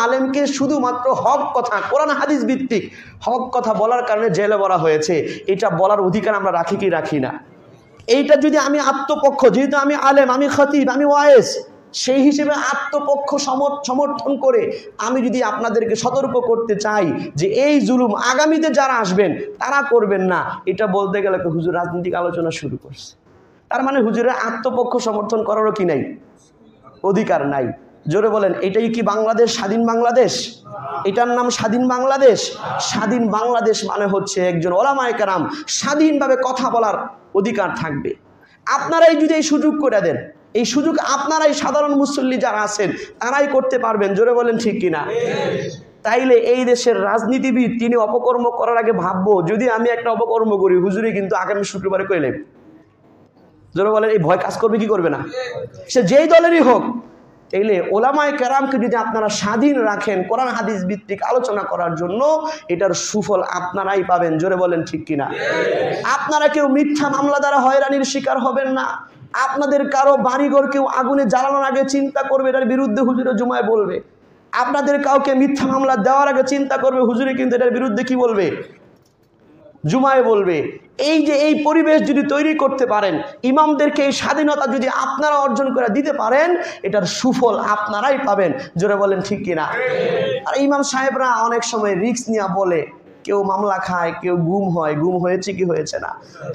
আলেমকে শুধুমাত্র হক কথা, কোরআন হাদিস ভিত্তিক হক কথা বলার কারণে জেলে ভরা হয়েছে, এটা বলার অধিকার আমরা রাখি কি রাখি না? এইটা যদি আমি আত্মপক্ষ, যেহেতু আমি আলেম, আমি খতিব, আমি ওয়াইজ, সেই হিসেবে আত্মপক্ষ সমর্থন করে আমি যদি আপনাদেরকে সতর্ক করতে চাই যে এই জুলুম আগামীতে যারা আসবেন তারা করবেন না, এটা বলতে গেলে হুজুর রাজনৈতিক আলোচনা শুরু করছে। তার মানে হুজুরের আত্মপক্ষ সমর্থন করারও কি নাই, অধিকার নাই। জোরে বলেন, এটাই কি বাংলাদেশ, স্বাধীন বাংলাদেশ? এটার নাম স্বাধীন বাংলাদেশ? স্বাধীন বাংলাদেশ মানে হচ্ছে একজন ওলামায়ে কেরাম স্বাধীনভাবে কথা বলার অধিকার থাকবে। আপনারাই যদি এই সুযোগ করে দেন, এই সুযোগ আপনারাই সাধারণ মুসল্লি যারা আছেন তারাই করতে পারবেন। জোরে বলেন ঠিক কিনা? তাইলে এই দেশের রাজনীতিবিদ তিনি অপকর্ম করার আগে ভাববো, যদি আমি একটা অপকর্ম করি হুজুরি কিন্তু আগামী শুক্রবারে কইলেন। জোরে বলেন, এই ভয় কাজ করবে কি করবে না? সে যেই দলেরই হোক। তাইলে ওলামায়ে কেরামকে যদি আপনারা স্বাধীন রাখেন কোরআন হাদিস ভিত্তিক আলোচনা করার জন্য, এটার সুফল আপনারাই পাবেন। জোরে বলেন ঠিক কিনা? আপনারা কেউ মিথ্যা মামলা দ্বারা হয়রানির শিকার হবেন না। আপনাদের কারো বাড়িঘর কেউ আগুনে জ্বালানোর আগে চিন্তা করবে এটার বিরুদ্ধে হুজুরে জুমায় বলবে। আপনাদের কাউকে মিথ্যা মামলা দেওয়ার আগে চিন্তা করবে হুজুরে কিন্তু এটার বিরুদ্ধে কি বলবে, জুমায় বলবে। এই যে এই পরিবেশ যদি তৈরি করতে পারেন, ইমামদেরকে এই স্বাধীনতা যদি আপনারা অর্জন করে দিতে পারেন, এটার সুফল আপনারাই পাবেন। জোরে বলেন ঠিক কিনা? আর ইমাম সাহেবরা অনেক সময় রিস্ক নিয়ে বলে, কেউ মামলা খায়, কেউ গুম হয়, গুম হয়েছে কি হয়েছে না,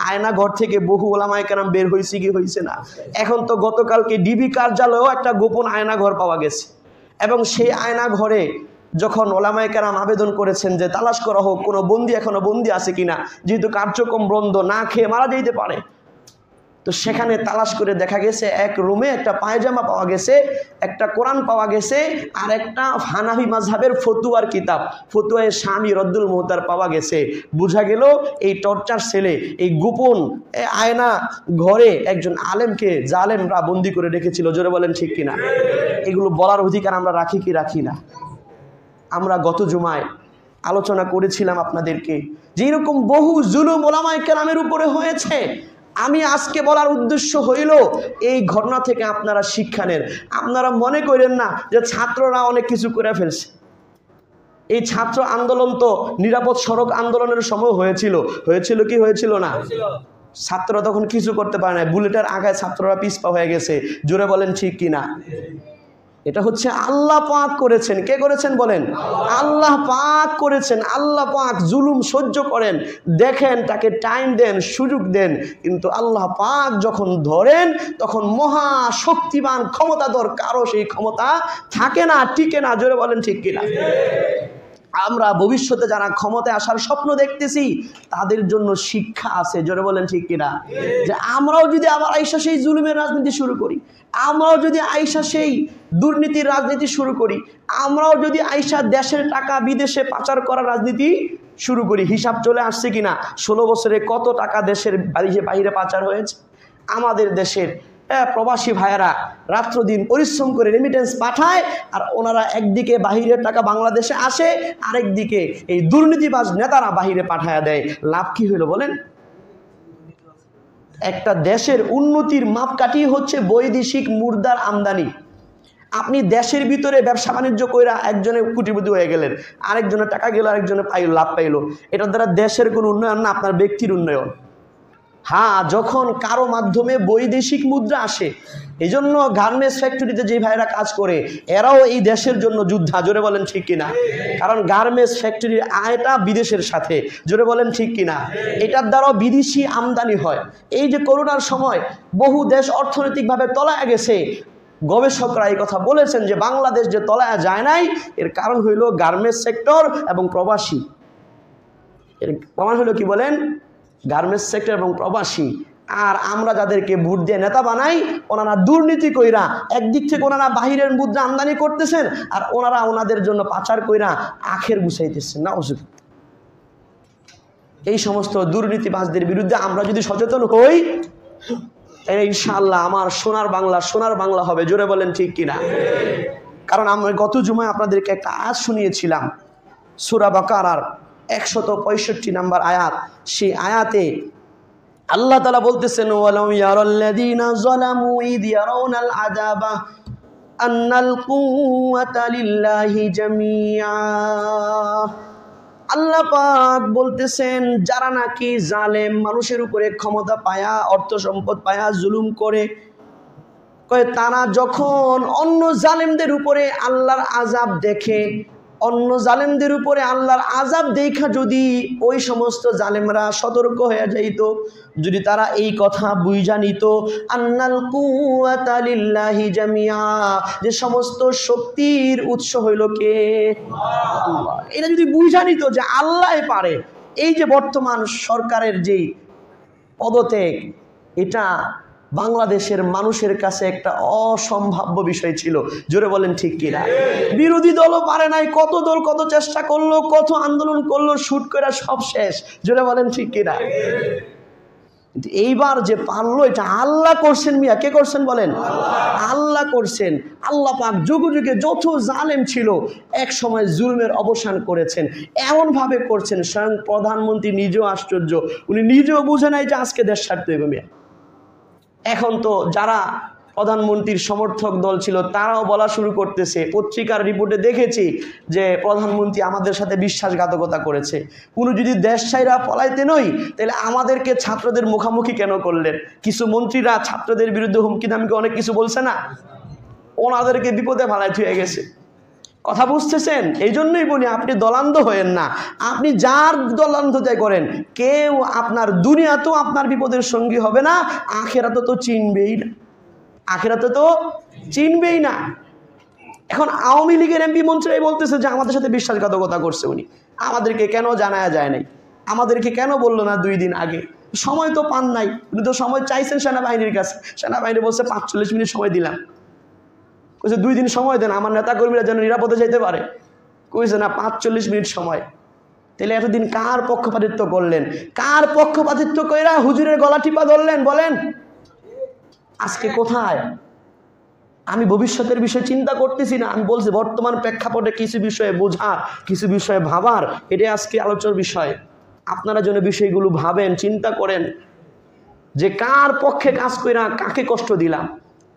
আয়না ঘর থেকে বহু ওলামায়ে কেরাম বের হয়েছে কি হয়েছে না। এখন তো গতকালকে ডিবি কার্যালয়েও একটা গোপন আয়না ঘর পাওয়া গেছে, এবং সেই আয়না ঘরে যখন ওলামায়ে কেরাম আবেদন করেছেন যে তালাশ করা হোক কোনো বন্দি এখনো বন্দি আছে কিনা, যেহেতু কার্যক্রম বন্ধ, না খেয়ে মারা যেতে পারে, তো সেখানে তালাশ করে দেখা গেছে এক রুমে একটা পায়জামা পাওয়া গেছে, একটা কোরআন পাওয়া গেছে, আর একটা হানাফি মাযহাবের ফতুয়ার কিতাব, ফতুয়ায়ে শামী রদ্দুল মুহতার পাওয়া গেছে। বোঝা গেল এই টর্চার সেলে এই গোপন আয়না ঘরে একজন আলেমকে জালেমরা বন্দি করে রেখেছিল। জোরে বলেন ঠিক কিনা? এগুলো বলার অধিকার আমরা রাখি কি রাখি না? আমরা গত জুমায় আলোচনা করেছিলাম আপনাদেরকে যে এরকম বহু জুলুম ওলামায়ে কেরামের উপরে হয়েছে। আমি আজকে বলার উদ্দেশ্য হইল এই ঘটনা থেকে আপনারা শিক্ষা নেন। আপনারা মনে করেন না যে ছাত্ররা অনেক কিছু করে ফেলছে। এই ছাত্র আন্দোলন তো নিরাপদ সড়ক আন্দোলনের সময় হয়েছিল কি হয়েছিল না? ছাত্ররা তখন কিছু করতে পারে না, বুলেটের আঘায় ছাত্ররা পিছপা হয়ে গেছে। জোরে বলেন ঠিক কিনা? এটা হচ্ছে আল্লাহ পাক করেছেন। কে করেছেন বলেন? আল্লাহ পাক করেছেন। আল্লাহ পাক জুলুম সহ্য করেন, দেখেন, তাকে টাইম দেন, সুযোগ দেন, কিন্তু আল্লাহ পাক যখন ধরেন তখন মহা শক্তিমান ক্ষমতাধর কারো সেই ক্ষমতা থাকে না, টিকে না। জোরে বলেন ঠিক কিনা? আমরা ভবিষ্যতে যারা ক্ষমতায় আসার স্বপ্ন দেখতেছি তাদের জন্য শিক্ষা আছে। জোরে বলেন ঠিক কিনা? যে আমরাও যদি আবার আইসা সেই জুলুমের রাজনীতি শুরু করি, আমরাও যদি আইসা সেই দুর্নীতির রাজনীতি শুরু করি, আমরাও যদি আইসা দেশের টাকা বিদেশে পাচার করার রাজনীতি শুরু করি, হিসাব চলে আসছে কিনা 16 বছরে কত টাকা দেশের বাইরে পাচার হয়েছে। আমাদের দেশের প্রবাসী ভাইয়েরা রাত্র দিন পরিশ্রম করে রেমিটেন্স পাঠায়, আর ওনারা একদিকে বাহিরের টাকা বাংলাদেশে আসে, আরেকদিকে এই দুর্নীতিবাজ নেতারা বাহিরে পাঠায়া দেয়। লাভ কি হইল বলেন? একটা দেশের উন্নতির মাপকাঠি হচ্ছে বৈদেশিক মুদ্রার আমদানি। আপনি দেশের ভিতরে ব্যবসা বাণিজ্য কইরা একজনে কোটিপতি হয়ে গেলেন, আরেকজনের টাকা গেল, আরেকজনে লাভ পাইলো, এটার দ্বারা দেশের কোনো উন্নয়ন না, আপনার ব্যক্তির উন্নয়ন। হ্যাঁ, যখন কারো মাধ্যমে বৈদেশিক মুদ্রা আসে, এই জন্য গার্মেন্টস ফ্যাক্টরিতে যে ভাইরা কাজ করে এরাও এই দেশের জন্য যোদ্ধা। জোরে বলেন ঠিক কিনা? কারণ গার্মেন্টস ফ্যাক্টরির আয়টা বিদেশের সাথে। জোরে বলেন ঠিক কিনা? এটার দ্বারাও বিদেশি আমদানি হয়। এই যে করোনার সময় বহু দেশ অর্থনৈতিকভাবে তলায় গেছে, গবেষকরা এই কথা বলেছেন যে বাংলাদেশ যে তলায় যায় নাই, এর কারণ হইল গার্মেন্টস সেক্টর এবং প্রবাসী। এর প্রমাণ হইল কি বলেন? গার্মেন্টস সেক্টর এবং প্রবাসী। আর আমরা যাদেরকে ভোট দিয়ে নেতা বানাই, ওনারা দুর্নীতি কইরা একদিক থেকে ওনারা বাহিরের মুদ্রা আমদানি করতেছেন, আর ওনারা ওনাদের জন্য পাচার কইরা আখের গুছাইতেছেন। না, এই সমস্ত দুর্নীতিবাজদের বিরুদ্ধে আমরা যদি সচেতন হই, ইনশাআল্লাহ আমার সোনার বাংলা হবে। জোরে বলেন ঠিক কিনা? কারণ আমরা গত জুমায় আপনাদেরকে একটা আয়াত শুনিয়েছিলাম, সূরা বাকারার 165 নম্বর আয়াত। সেই আয়াতে আল্লাহ তাআলা বলতেছেন, ওয়ালাউ ইয়ারাল্লাযীনা যালামু ইয ইয়ারাউনাল আযাবা আন্নাল কুওয়াতা লিল্লাহি জামিআ। আল্লাহ পাক বলতেছেন যারা নাকি জালেম, মানুষের উপরে ক্ষমতা পায়া, অর্থ সম্পদ পায়া জুলুম করে, তারা যখন অন্য জালেমদের উপরে আল্লাহর আযাব দেখে, অন্য জালেমদের উপরে আল্লাহর আযাব দেখা যদি ওই সমস্ত জালেমরা সতর্ক হয়ে যাইত, যদি তারা এই কথা বুঝা নিত আন্নাল কুওয়াতা লিল্লাহি জামিআ, যে সমস্ত শক্তির উৎস হইল কে? আল্লাহ। এটা যদি বুঝা নিত যে আল্লাহ পারে, এই যে বর্তমান সরকারের যেই পদত্যাগ, এটা বাংলাদেশের মানুষের কাছে একটা অসম্ভাব্য বিষয় ছিল। জোরে বলেন ঠিক কিনা? বিরোধী দলও পারে নাই, কত দল কত চেষ্টা করলো, কত আন্দোলন করলো, শুট করে সব শেষ। জোরে বলেন ঠিক কিনা? কিন্তু এইবার যে পারলো, এটা আল্লাহ করছেন। মিয়া কে করছেন বলেন? আল্লাহ করছেন। আল্লাহ পাক যুগে যুগে যত জালেম ছিল এক সময় জুলুমের অবসান করেছেন, এমন ভাবে করছেন স্বয়ং প্রধানমন্ত্রী নিজেও আশ্চর্য, উনি নিজেও বুঝে নাই যে আজকে দেশ ছাড়তে হবে। মিয়া এখন তো যারা প্রধানমন্ত্রীর সমর্থক দল ছিল তারাও বলা শুরু করতেছে, পত্রিকার রিপোর্টে দেখেছি যে প্রধানমন্ত্রী আমাদের সাথে বিশ্বাসঘাতকতা করেছে। কোনো যদি দেশ ছাইরা পলাইতে নই তাহলে আমাদেরকে ছাত্রদের মুখোমুখি কেন করলেন? কিছু মন্ত্রীরা ছাত্রদের বিরুদ্ধে হুমকি দামকে অনেক কিছু বলছে না, ওনাদেরকে বিপদে ফেলাই হয়ে গেছে। কথা বুঝতেছেন? এই জন্যই বলি আপনি দলান্ধ হয়েন না। আপনি যার দলান্ধতাই করেন, কেউ আপনার দুনিয়াতেও আপনার বিপদের সঙ্গী হবে না, আখেরাতে তো চিনবেই না, আখেরাতে তো চিনবেই না। এখন আওয়ামী লীগের এমপি মন্ত্রীরাই বলতেছে যে আমাদের সাথে বিশ্বাসঘাতকতা করছে উনি, আমাদেরকে কেন জানায়া যায় নাই, আমাদেরকে কেন বললো না 2 দিন আগে? সময় তো পান নাই, উনি তো সময় চাইছেন সেনাবাহিনীর কাছে, সেনাবাহিনী বলছে 45 মিনিট সময় দিলাম। কইছে 2 দিন সময় দেন আমার নেতা কর্মীরা যেন নিরাপদে যেতে পারে। কইছে না 45 মিনিট সময়। তাহলে এতদিন কার পক্ষপাতিত্ব করলেন? কার পক্ষপাতিত্ব কইরা হুজুরের গলা টিপা ধরলেন বলেন? আজকে কোথায়? আমি ভবিষ্যতের বিষয় চিন্তা করতেছি না, আমি বলছি বর্তমান প্রেক্ষাপটে কিছু বিষয়ে বোঝার, কিছু বিষয়ে ভাবার, এটাই আজকে আলোচনার বিষয়। আপনারা যেন বিষয়গুলো ভাবেন, চিন্তা করেন যে কার পক্ষে কাজ কইরা কাকে কষ্ট দিলাম।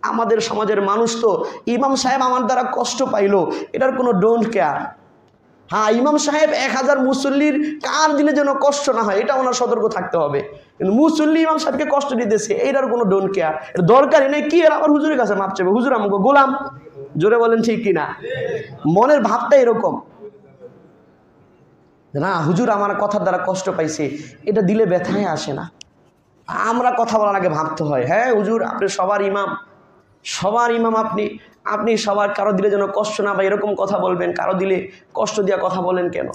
আমাদের সমাজের মানুষ তো ইমাম সাহেব আমার দ্বারা কষ্ট পাইলো, এটার কোনো ডোন্ট কেয়ার। হ্যাঁ, ইমাম সাহেব 1000 মুসল্লির কার দিলে যেন কষ্ট না হয় এটা ওনার সতর্ক থাকতে হবে। কিন্তু মুসল্লি ইমাম সাহেবকে কষ্ট দিতেছে, এইটার কোনো ডোন্ট কেয়ার, এটা দরকারই নেই। কি এর আবার হুজুরের কাছে মাপ চাইবে? হুজুর আমাকে গোলাম। জোরে বলেন ঠিক কিনা? মনের ভাবটা এরকম না, হুজুর আমার কথার দ্বারা কষ্ট পাইছে, এটা দিলে ব্যথায় আসে না। আমরা কথা বলার আগে ভাবতে হয়, হ্যাঁ হুজুর আপনি সবার ইমাম, সবার ইমাম আপনি, আপনি সবার, কারো দিলে যেন কষ্ট না পায় এরকম কথা বলবেন, কারো দিলে কষ্ট দিয়া কথা বলেন কেন?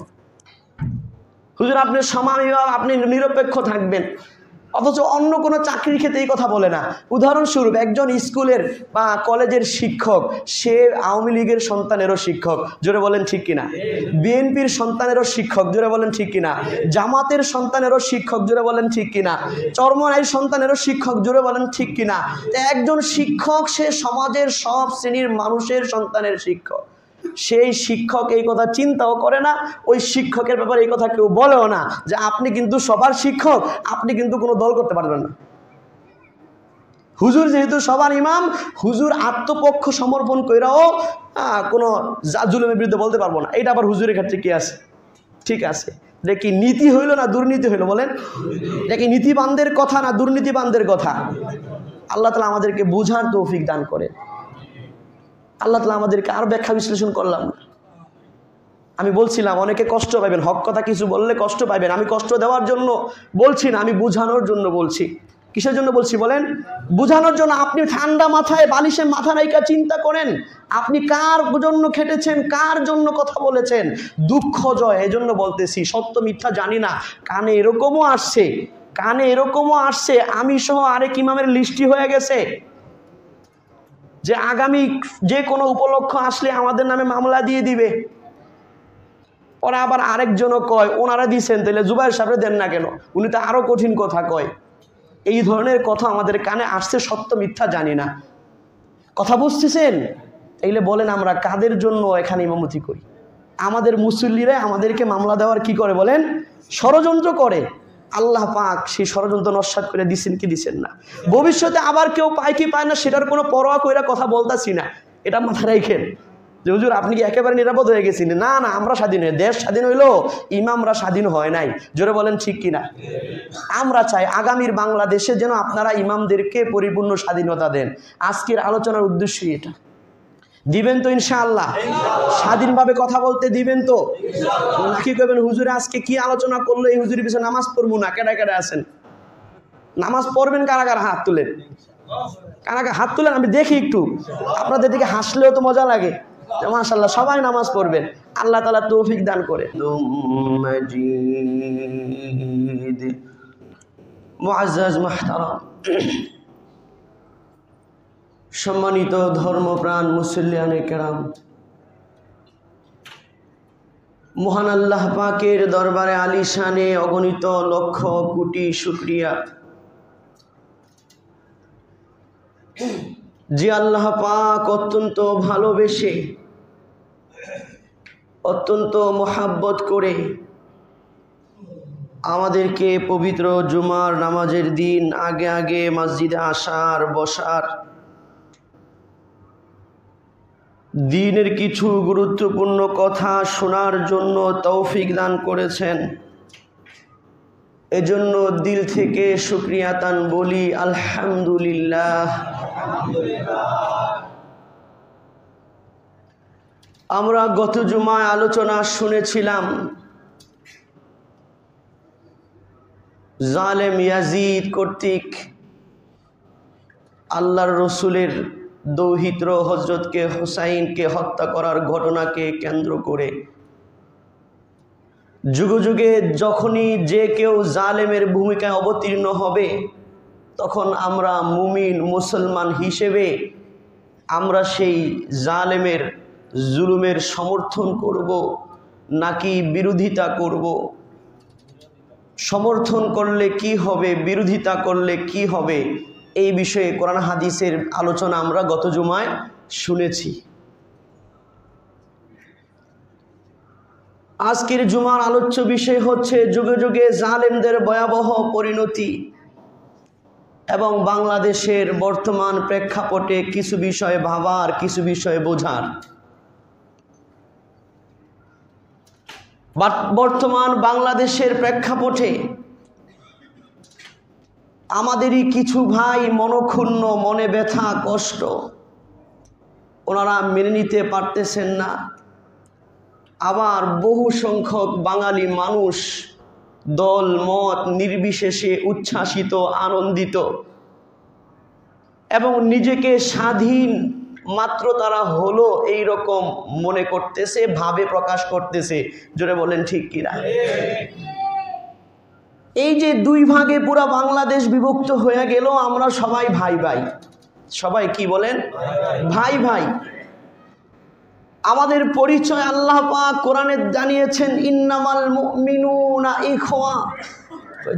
হুজুর আপনি সমান ইমাম, আপনি নিরপেক্ষ থাকবেন, অথচ অন্য কোনো চাকরির ক্ষেত্রে এই কথা বলে না। উদাহরণস্বরূপ একজন স্কুলের বা কলেজের শিক্ষক, সে আওয়ামী লীগের সন্তানেরও শিক্ষক। জোরে বলেন ঠিক কিনা? বিএনপির সন্তানেরও শিক্ষক। জোরে বলেন ঠিক কিনা? জামাতের সন্তানেরও শিক্ষক। জোরে বলেন ঠিক কিনা? চরমনাইয়ের সন্তানেরও শিক্ষক। জোরে বলেন ঠিক কিনা? একজন শিক্ষক সে সমাজের সব শ্রেণীর মানুষের সন্তানের শিক্ষক। সেই শিক্ষক এই কথা চিন্তাও করে না, ওই শিক্ষকের ব্যাপারে এই কথা কেউ বলেও না যে আপনি কিন্তু সবার শিক্ষক, আপনি কিন্তু কোনো দল করতে পারবেন না। হুজুর যেহেতু সবার ইমাম, হুজুর আত্মপক্ষ সমর্পণ কইরাও কোনো জুলুমের বিরুদ্ধে বলতে পারবো না। এটা আবার হুজুরের ক্ষেত্রে কি আছে? ঠিক আছে। এটা কি নীতি হইল না দুর্নীতি হইল বলেন? এটা কি নীতিবানদের কথা না দুর্নীতিবানদের কথা? আল্লাহ তাআলা আমাদেরকে বুঝার তৌফিক দান করে। আল্লাহ তাআলা আমাদেরকে আর ব্যাখ্যা বিশ্লেষণ করলাম না। আমি বলছিলাম অনেকে কষ্ট পাবেন, হক কথা কিছু বললে কষ্ট পাবেন। আমি কষ্ট দেওয়ার জন্য বলছি না, আমি বুঝানোর জন্য বলছি। কিসের জন্য বলছি বলেন? বুঝানোর জন্য। আপনি ঠান্ডা মাথায় বালিশে মাথা রাইখা চিন্তা করেন, আপনি কার জন্য খেটেছেন, কার জন্য কথা বলেছেন। দুঃখ জয়, এই জন্য বলতেছি সত্য মিথ্যা জানি না। কানে এরকমও আসছে, কানে এরকমও আসছে, আমি সহ আরেক ইমামের লিস্টি হয়ে গেছে যে আগামী যে কোনো উপলক্ষ আসলে আমাদের নামে মামলা দিয়ে দিবে। ওরা আবার আরেকজনও কয় ওনারা দিছেন, তাহলে জুবাইর সাহেবরে দেন না কেন? উনি তো আরো কঠিন কথা কয়। এই ধরনের কথা আমাদের কানে আসছে, সত্য মিথ্যা জানি না। কথা বুঝতেছেন? এইলে বলেন আমরা কাদের জন্য এখানে ইমামতি করি? আমাদের মুসল্লিরা আমাদেরকে মামলা দেওয়ার কি করে বলেন? ষড়যন্ত্র করে। আল্লাহ পাক সেই ষড়যন্ত্র নস্যাৎ করে দিচ্ছেন কি দিচ্ছেন না? ভবিষ্যতে আবার কেউ পায় কি পায় না সেটার কোনো পরোয়া কইরা কথা বলতাছি না, এটা মাথায় রাখেন যে হুজুর আপনি কি একেবারে নিরাপদ হয়ে গেছেন? না না, আমরা স্বাধীন হয়ে, দেশ স্বাধীন হইলো, ইমামরা স্বাধীন হয় নাই। জোরে বলেন ঠিক কিনা? আমরা চাই আগামীর বাংলাদেশে যেন আপনারা ইমামদেরকে পরিপূর্ণ স্বাধীনতা দেন। আজকের আলোচনার উদ্দেশ্য এটা। দিবেন তো ইনশাআল্লাহ? স্বাধীনভাবে কথা বলতে দিবেন তো? নাকি করবেন হুজুরে আজকে কি আলোচনা করলো, এই হুজুরের পিছনে নামাজ পড়বো না? কেডা কেডা আছেন? নামাজ পড়বেন কারা কারা? হাত তুলেন। কারা কারা হাত তুলেন, আমি দেখি একটু। আপনাদের দিকে হাসলেও তো মজা লাগে। মাশাআল্লাহ, সবাই নামাজ পড়বেন। আল্লাহ তাআলা তৌফিক দান করে। মুআজ্জাজ মুহতারাম, সম্মানিত ধর্মপ্রাণ মুসল্লিয়ানে কেরাম, মহান আল্লাহ পাকের দরবারে আলিশানে অগণিত লক্ষ কোটি শুকরিয়া যে আল্লাহ পাক অত্যন্ত ভালোবেসে, অত্যন্ত মোহাব্বত করে আমাদেরকে পবিত্র জুমার নামাজের দিন আগে আগে মসজিদে আসার, বসার, দ্বীনের কিছু গুরুত্বপূর্ণ কথা শোনার জন্য তৌফিক দান করেছেন। এজন্য দিল থেকে শুকরিয়া তান বলি আলহামদুলিল্লাহ। আমরা গত জুমায় আলোচনা শুনেছিলাম জালেম ইয়াজিদ কর্তৃক আল্লাহর রসুলের দৌহিত্র হযরতকে হুসাইনকে হত্যা করার ঘটনাকে কেন্দ্র করে যুগে যুগে যখনই যে কেউ জালেমের ভূমিকায় অবতীর্ণ হবে, তখন আমরা মুমিন মুসলমান হিসেবে আমরা সেই জালেমের জুলুমের সমর্থন করব নাকি বিরোধিতা করব? সমর্থন করলে কি হবে, বিরোধিতা করলে কি হবে, এই বিষয়ে কোরআন হাদিসের আলোচনা আমরা গত জুমায় শুনেছি। আজকের জুমার আলোচ্য বিষয় হচ্ছে যুগে যুগে জালেমদের ভয়াবহ পরিণতি এবং বাংলাদেশের বর্তমান প্রেক্ষাপটে কিছু বিষয় ভাবার, কিছু বিষয় বোঝার। বর্তমান বাংলাদেশের প্রেক্ষাপটে আমাদেরই কিছু ভাই মনক্ষুণ্ণ, মনে ব্যথা, কষ্ট, ওনারা মেনে নিতে পারতেছেন না। আবার বহু সংখ্যক বাঙালি মানুষ দল মত নির্বিশেষে উচ্ছ্বাসিত, আনন্দিত এবং নিজেকে স্বাধীন মাত্র তারা হলো এই রকম মনে করতেছে, ভাবে প্রকাশ করতেছে। জোরে বলেন ঠিক কিনা? এই যে দুই ভাগে পুরা বাংলাদেশ বিভক্ত হয়ে গেল, আমরা সবাই ভাই ভাই। সবাই কি বলেন? ভাই ভাই। আমাদের পরিচয় আল্লাহ পাক কোরআনে জানিয়েছেন, ইন্নামাল মুমিনুনা ইখওয়া।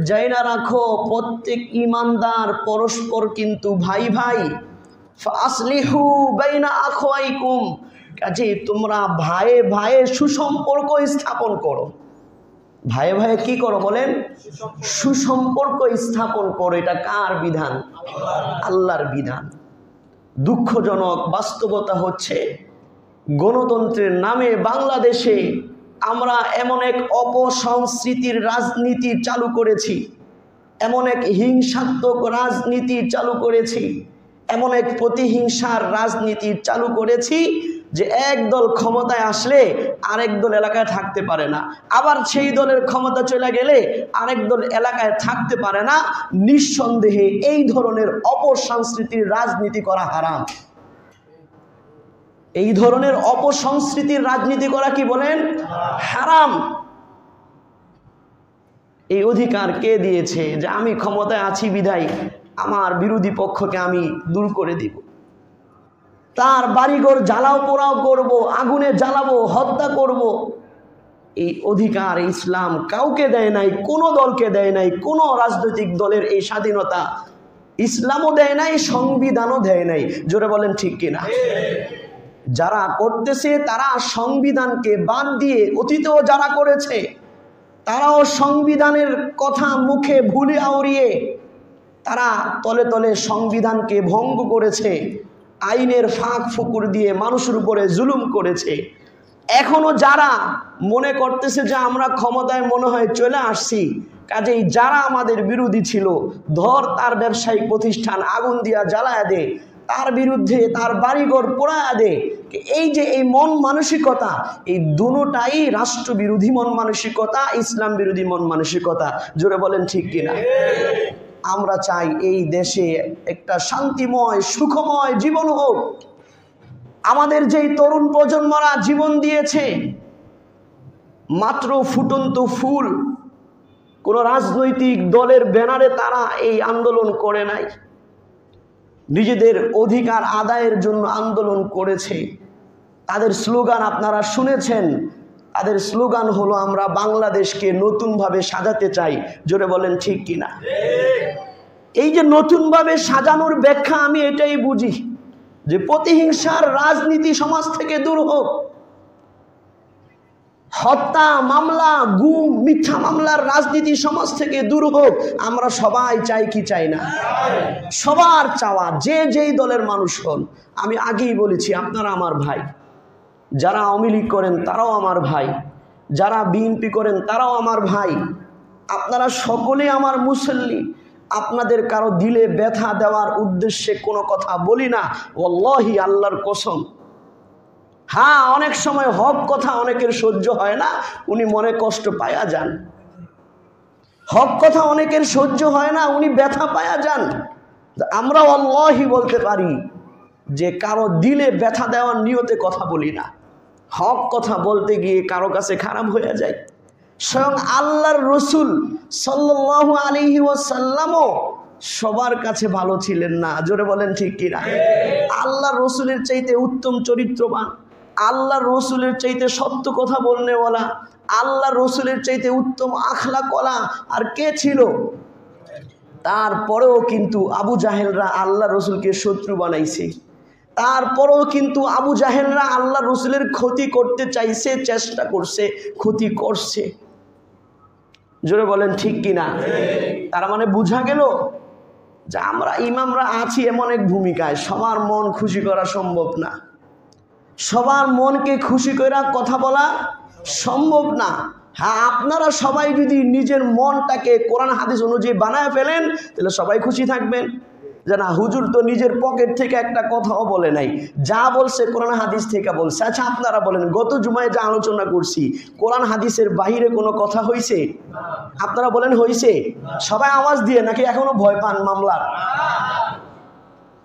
জাইনা রাখো, প্রত্যেক ঈমানদার পরস্পর কিন্তু ভাই ভাই। ফাসলিহু বাইনা আখওয়াইকুম, কাজে তোমরা ভাইয়ে ভাইয়ে সুসম্পর্ক স্থাপন করো। ভাইয়ে ভাইয়ে কি করো বলেন? সুসম্পর্ক স্থাপন করো। এটা কার বিধান? আল্লাহর বিধান। দুঃখজনক বাস্তবতা হচ্ছে, গণতন্ত্রের নামে বাংলাদেশে আমরা এমন এক অপসংস্কৃতির রাজনীতি চালু করেছি, এমন এক হিংসাত্মক রাজনীতি চালু করেছি, এমন এক প্রতিহিংসার রাজনীতি চালু করেছি যে এক দল ক্ষমতায় আসলে আরেক দল এলাকায় থাকতে পারে না, আবার সেই দলের ক্ষমতা চলে গেলে আরেক দল এলাকায় থাকতে পারে না। নিঃসন্দেহে এই ধরনের অপসংস্কৃতির রাজনীতি করা হারাম। এই ধরনের অপসংস্কৃতির রাজনীতি করা কি বলেন? হারাম। এই অধিকার কে দিয়েছে যে আমি ক্ষমতায় আছি বিধায় আমার বিরোধী পক্ষকে আমি দূর করে দিব, তার বাড়িঘর জ্বালাও পোড়াও করব, আগুনে জ্বালাবো, হত্যা করব? এই অধিকার ইসলাম কাউকে দেয় নাই, কোনো দলকে দেয় নাই। কোনো রাজনৈতিক দলের এই স্বাধীনতা ইসলামও দেয় নাই, সংবিধানও দেয় নাই। জোরে বলেন ঠিক কিনা? যারা করতেছে তারা সংবিধানকে বাদ দিয়ে, অতীতেও যারা করেছে তারাও সংবিধানের কথা মুখে ভুলে আওড়িয়ে তারা তলে তলে সংবিধানকে ভঙ্গ করেছে। আইনের ফাঁক ফুকুর দিয়ে মানুষের উপরে জুলুম করেছে। এখনো যারা মনে করতেছে যে আমরা ক্ষমতায় মনে হয় চলে আসছি, কাজেই যারা আমাদের বিরোধী ছিল, ধর তার ব্যবসায়িক প্রতিষ্ঠান আগুন দিয়া জ্বালায়া দে, তার বিরুদ্ধে তার বাড়িঘর পোড়ায়া দে, এই যে এই মন মানসিকতা, এই দুটোটাই রাষ্ট্রবিরোধী মন মানসিকতা, ইসলাম বিরোধী মন মানসিকতা। জোরে বলেন ঠিক কিনা? আমরা চাই এই দেশে একটা শান্তিময় সুখময় জীবন হোক। আমাদের যেই তরুণ প্রজন্মরা জীবন দিয়েছে, মাত্র ফুটন্ত ফুল, কোন রাজনৈতিক দলের ব্যানারে তারা এই আন্দোলন করে নাই, নিজেদের অধিকার আদায়ের জন্য আন্দোলন করেছে। তাদের স্লোগান আপনারা শুনেছেন, তাদের স্লোগান হলো আমরা বাংলাদেশকে নতুনভাবে সাজাতে চাই। জোরে বলেন ঠিক কিনা? এই যে নতুনভাবে সাজানোর ব্যাখ্যা আমি এটাই বুঝি যে প্রতিহিংসার রাজনীতি সমাজ থেকে দূর হোক, হত্যা মামলা, গুম, মিথ্যা মামলার রাজনীতি সমাজ থেকে দূর হোক। আমরা সবাই চাই কি চাই না? সবার চাওয়া, যে যেই দলের মানুষ হন। আমি আগেই বলেছি আপনারা আমার ভাই, যারা আওয়ামী লীগ করেন তারাও আমার ভাই, যারা বিএনপি করেন তারাও আমার ভাই, আপনারা সকলে আমার মুসল্লি। আপনাদের কারো দিলে ব্যথা দেওয়ার উদ্দেশ্যে কোনো কথা বলি না, ওয়াল্লাহি আল্লাহর কসম। হ্যাঁ, অনেক সময় হক কথা অনেকের সহ্য হয় না, উনি মনে কষ্ট পায়া যান। হক কথা অনেকের সহ্য হয় না, উনি ব্যথা পায়া যান। আমরা আল্লাহি বলতে পারি যে কারো দিলে ব্যথা দেওয়ার নিয়তে কথা বলি না। হক কথা বলতে গিয়ে কারো কাছে খারাপ হয়ে যায়। স্বয়ং আল্লাহর রসুল সাল্লাল্লাহু আলাইহি ওয়াসাল্লামও সবার কাছে ভালো ছিলেন না। জোরে বলেন ঠিক কিনা? আল্লাহর রসুলের চাইতে উত্তম চরিত্রবান, আল্লাহর রসুলের চাইতে সত্য কথা বলনেওয়ালা, আল্লাহর রসুলের চাইতে উত্তম আখলাকওয়ালা আর কে ছিল? তারপরেও কিন্তু আবু জাহেলরা আল্লাহ রসুলকে শত্রু বানাইছে। তারপরেও কিন্তু আবু জাহেলরা আল্লাহ রসুলের ক্ষতি করতে চাইছে, চেষ্টা করছে, ক্ষতি করছে। জোরে বলেন ঠিক কিনা? তার মানে বোঝা গেল যে আমরা ইমামরা আছি এমন এক ভূমিকায়, সবার মন খুশি করা সম্ভব না, সবার মনকে খুশি করে কথা বলা সম্ভব না। হ্যাঁ, আপনারা সবাই যদি নিজের মনটাকে কোরআন হাদিস অনুযায়ী বানায় ফেলেন তাহলে সবাই খুশি থাকবেন। যে না, হুজুর তো নিজের পকেট থেকে একটা কথাও বলে নাই, যা বলছে কোরআন হাদিস থেকে বলছে। আচ্ছা আপনারা বলেন, গত জুমায় যা আলোচনা করছি কোরআন হাদিসের বাহিরে কোনো কথা হয়েছে? আপনারা বলেন হয়েছে? সবাই আওয়াজ দিয়ে, নাকি এখনো ভয় পান মামলার?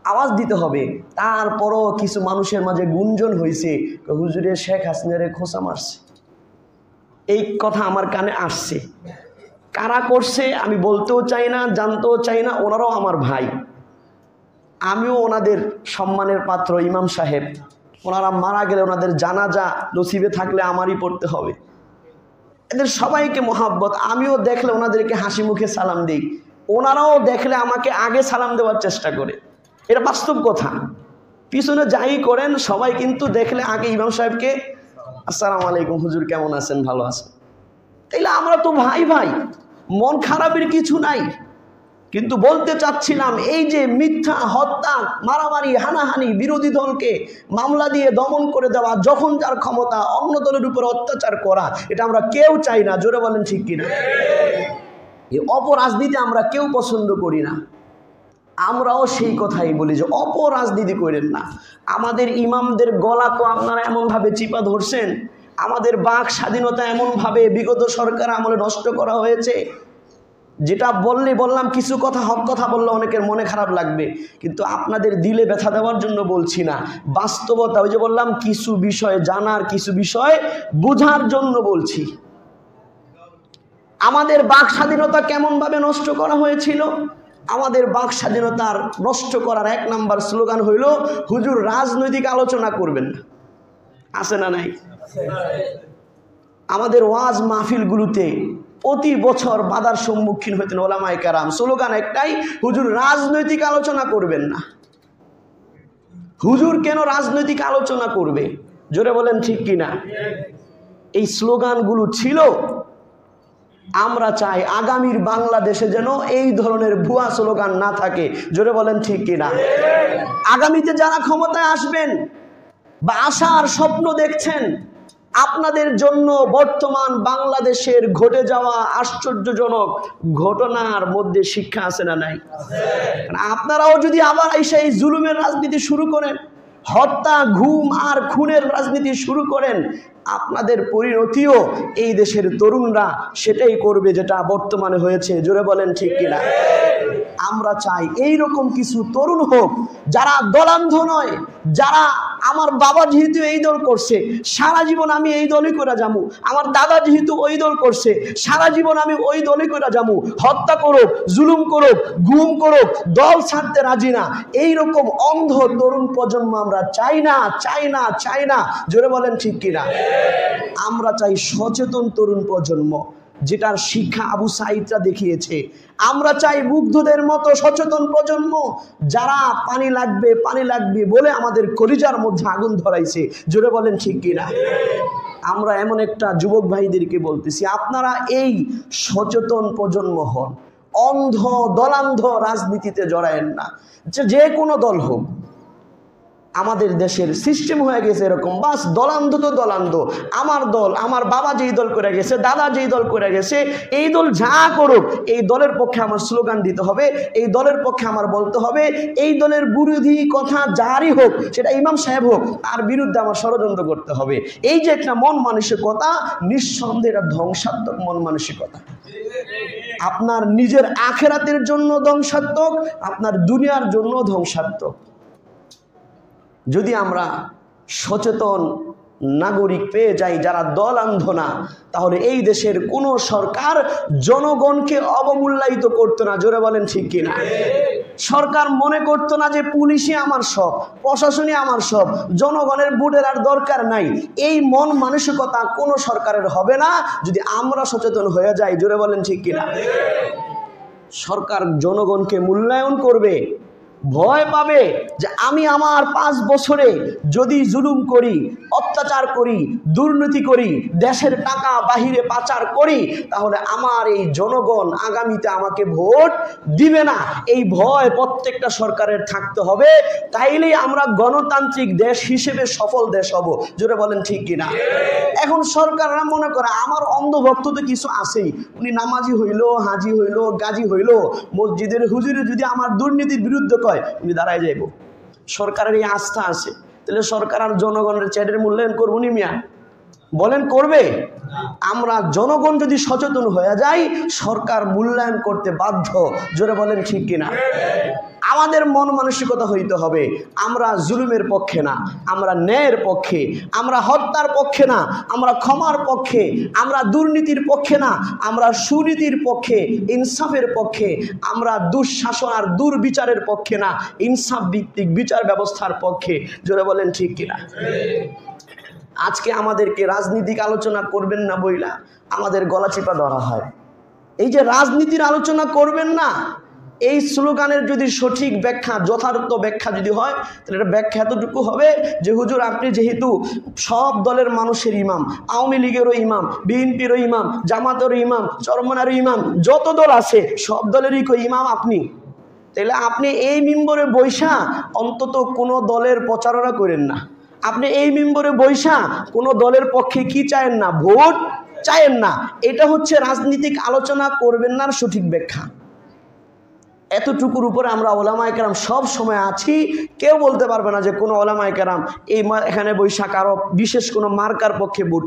আওয়াজ দিতে হবে। তারপরও কিছু মানুষের মাঝে গুঞ্জন হয়েছে, হুজুরের শেখ হাসিনারে খোঁচা মারছে, এই কথা আমার কানে আসছে। কারা করছে আমি বলতেও চাই না, জানতেও চাই না। ওনারাও আমার ভাই, আমিও ওনাদের সম্মানের পাত্র। ইমাম সাহেব ওনারা মারা গেলে ওনাদের জানাজা নসিবে থাকলে আমারই পড়তে হবে। এদের সবাইকে মহাব্বত, আমিও দেখলে ওনাদেরকে হাসি মুখে সালাম দিই, ওনারাও দেখলে আমাকে আগে সালাম দেওয়ার চেষ্টা করে। এটা বাস্তব কথা। পিছনে যাই করেন সবাই কিন্তু দেখলে আগে ইমাম সাহেবকে আসসালামু আলাইকুম, হুজুর কেমন আছেন, ভালো আছেন। তাইলে আমরা তো ভাই ভাই, মন খারাপের কিছু নাই। কিন্তু বলতে চাচ্ছিলাম, এই যে মিথ্যা, হত্যা, মারামারি, হানাহানি, বিরোধী দলকে মামলা দিয়ে দমন করে দেওয়া, যখন যার ক্ষমতা, অন্য দলের উপর অত্যাচার করা, এটা আমরা কেউ চাই না। জোরে বলেন ঠিক কিনা? এই অপরাজনীতি আমরা কেউ পছন্দ করি না। আমরাও সেই কথাই বলি যে অপরাজনীতি করেন না। আমাদের ইমামদের গলা তো আপনারা এমনভাবে চিপা ধরছেন, আমাদের বাক স্বাধীনতা এমনভাবে বিগত সরকার আমলে নষ্ট করা হয়েছে, যেটা বললাম কিছু কথা, হক কথা বললে অনেকের মনে খারাপ লাগবে, কিন্তু আপনাদের দিলে ব্যথা দেওয়ার জন্য বলছি না। বাস্তবতা, ওই যে বললাম কিছু বিষয় জানার, কিছু বিষয় বোঝার জন্য বলছি। আমাদের বাক স্বাধীনতা কেমনভাবে নষ্ট করা হয়েছিল? আমাদের বাক স্বাধীনতার নষ্ট করার এক নাম্বার স্লোগান হইল, হুজুর রাজনৈতিক আলোচনা করবেন না। আছে না নাই? আমাদের ওয়াজ মাহফিলগুলোতে প্রতি বছর বাধার সম্মুখীন হইতেন ওলামায়ে কেরাম। স্লোগান একটাই, হুজুর রাজনৈতিক আলোচনা করবেন না। হুজুর কেন রাজনৈতিক আলোচনা করবে? জোরে বলেন ঠিক কিনা? এই স্লোগানগুলো ছিল আমরা চাই আগামীর বাংলাদেশে যেন এই ধরনের ভুয়া স্লোগান না থাকে। জোরে বলেন ঠিক কিনা? আগামীতে যারা ক্ষমতায় আসবেন বা আসার স্বপ্ন দেখছেন, আপনাদের জন্য বর্তমান বাংলাদেশের ঘটে যাওয়া আশ্চর্যজনক ঘটনার মধ্যে শিক্ষা আছে না নাই? আপনারাও যদি আবার এই জুলুমের রাজনীতি শুরু করেন, হত্যা, ঘুম আর খুনের রাজনীতি শুরু করেন, আপনাদের পরিণতিও এই দেশের তরুণরা সেটাই করবে যেটা বর্তমানে হয়েছে। জোরে বলেন ঠিক কিনা? আমরা চাই এই রকম কিছু তরুণ হোক যারা দলান্ধ নয়, যারা আমার বাবা যেহেতু এই দল করছে সারা জীবন আমি এই দলই করে যাবো, আমার দাদা যেহেতু ওই দল করছে সারা জীবন আমি ওই দলই করে যাবো, হত্যা করুক, জুলুম করুক, গুম করুক, দল ছাড়তে রাজি না, এই রকম অন্ধ তরুণ প্রজন্ম আমরা চাই না, চাই না, চাই না। জোরে বলেন ঠিক কিনা? আমরা চাই সচেতন তরুণ প্রজন্ম, যেটার শিক্ষা আবু সাঈদরা দেখিয়েছে। আমরা চাই মুগ্ধদের মতো সচেতন প্রজন্ম, যারা পানি লাগবে পানি লাগবে বলে আমাদের কলিজার মধ্যে আগুন ধরাইছে। জোরে বলেন ঠিক কিনা? আমরা এমন একটা যুবক ভাইদেরকে বলতেছি, আপনারা এই সচেতন প্রজন্ম হন, অন্ধ দলান্ধ রাজনীতিতে জড়ায়েন না। যে কোনো দল হোক, আমাদের দেশের সিস্টেম হয়ে গেছে এরকম, বাস দলান্ধ তো দলান্ধ, আমার দল, আমার বাবা যেই দল করে গেছে, দাদা যেই দল করে গেছে, এই দল যা করুক এই দলের পক্ষে আমার স্লোগান দিতে হবে, এই দলের পক্ষে আমার বলতে হবে, এই দলের বিরোধী কথা যারই হোক, সেটা ইমাম সাহেব হোক, তার বিরুদ্ধে আমার ষড়যন্ত্র করতে হবে। এই যে একটা মন মানসিকতা, নিঃসন্দেহে এটা ধ্বংসাত্মক মন মানসিকতা। আপনার নিজের আখেরাতের জন্য ধ্বংসাত্মক, আপনার দুনিয়ার জন্য ধ্বংসাত্মক। যদি আমরা সচেতন নাগরিক পেয়ে যাই যারা দল আন্ধ না, তাহলে এই দেশের কোনো সরকার জনগণকে অবমূল্যায়িত করতো না। জোরে বলেন ঠিক কিনা? সরকার মনে করতো না যে পুলিশই আমার সব, প্রশাসনই আমার সব, জনগণের ভোটের আর দরকার নাই। এই মন মানসিকতা কোনো সরকারের হবে না যদি আমরা সচেতন হয়ে যাই। জোরে বলেন ঠিক কিনা? সরকার জনগণকে মূল্যায়ন করবে, ভয় পাবে যে আমি আমার 5 বছরে যদি জুলুম করি, অত্যাচার করি, দুর্নীতি করি, দেশের টাকা বাহিরে পাচার করি, তাহলে আমার এই জনগণ আগামীতে আমাকে ভোট দিবে না। এই ভয় প্রত্যেকটা সরকারের থাকতে হবে, তাইলেই আমরা গণতান্ত্রিক দেশ হিসেবে সফল দেশ হব। জোরে বলেন ঠিক কিনা? এখন সরকাররা মনে করে আমার অন্ধভক্ত তো কিছু আছেই, উনি নামাজি হইল, হাজি হইল, গাজী হইল, মসজিদের হুজুরে যদি আমার দুর্নীতির বিরুদ্ধে কয় উনি দাঁড়ায় যাইব। সরকারের এই আস্থা আছে, তাহলে সরকার আর জনগণের চ্যাটের মূল্যায়ন করবো নি মিয়া? বলেন করবে? আমরা জনগণ যদি সচেতন হয়ে যাই, সরকার মূল্যায়ন করতে বাধ্য। জোরে বলেন ঠিক কিনা? আমাদের মন মানসিকতা হইতে হবে আমরা জুলুমের পক্ষে না, আমরা ন্যায়ের পক্ষে, আমরা হত্যার পক্ষে না, আমরা ক্ষমার পক্ষে, আমরা দুর্নীতির পক্ষে না, আমরা সুনীতির পক্ষে, ইনসাফের পক্ষে, আমরা দুঃশাসন আর দুর্বিচারের পক্ষে না, ইনসাফ ভিত্তিক বিচার ব্যবস্থার পক্ষে। জোরে বলেন ঠিক কিনা? আজকে আমাদেরকে রাজনীতিক আলোচনা করবেন না বইলা আমাদের গলা চিপা ধরা হয়। এই যে রাজনীতির আলোচনা করবেন না, এই স্লোগানের যদি সঠিক ব্যাখ্যা, যথার্থ ব্যাখ্যা যদি হয়, তাহলে এটা ব্যাখ্যা এতটুকু হবে যে হুজুর আপনি যেহেতু সব দলের মানুষের ইমাম, আওয়ামী লীগেরও ইমাম, বিএনপিরও ইমাম, জামাতেরও ইমাম, চরমনারও ইমাম, যত দল আছে সব দলেরই ইমাম আপনি, তাহলে আপনি এই মিম্বরে বৈশা অন্তত কোনো দলের প্রচারণা করেন না। আপনি এই মিম্বরে বৈশা কোনো দলের পক্ষে কি চায়েন না? ভোট চায়েন না। এটা হচ্ছে রাজনীতিক আলোচনা করবেন না সঠিক ব্যাখ্যা। এতটুকুর উপরে আমরা ওলামায়ে কেরাম সব সময় আছি, কেউ বলতে পারবে না যে কোনো ওলামায়ে কেরাম এখানে বৈশা কারো বিশেষ কোনো মার্কার পক্ষে ভোট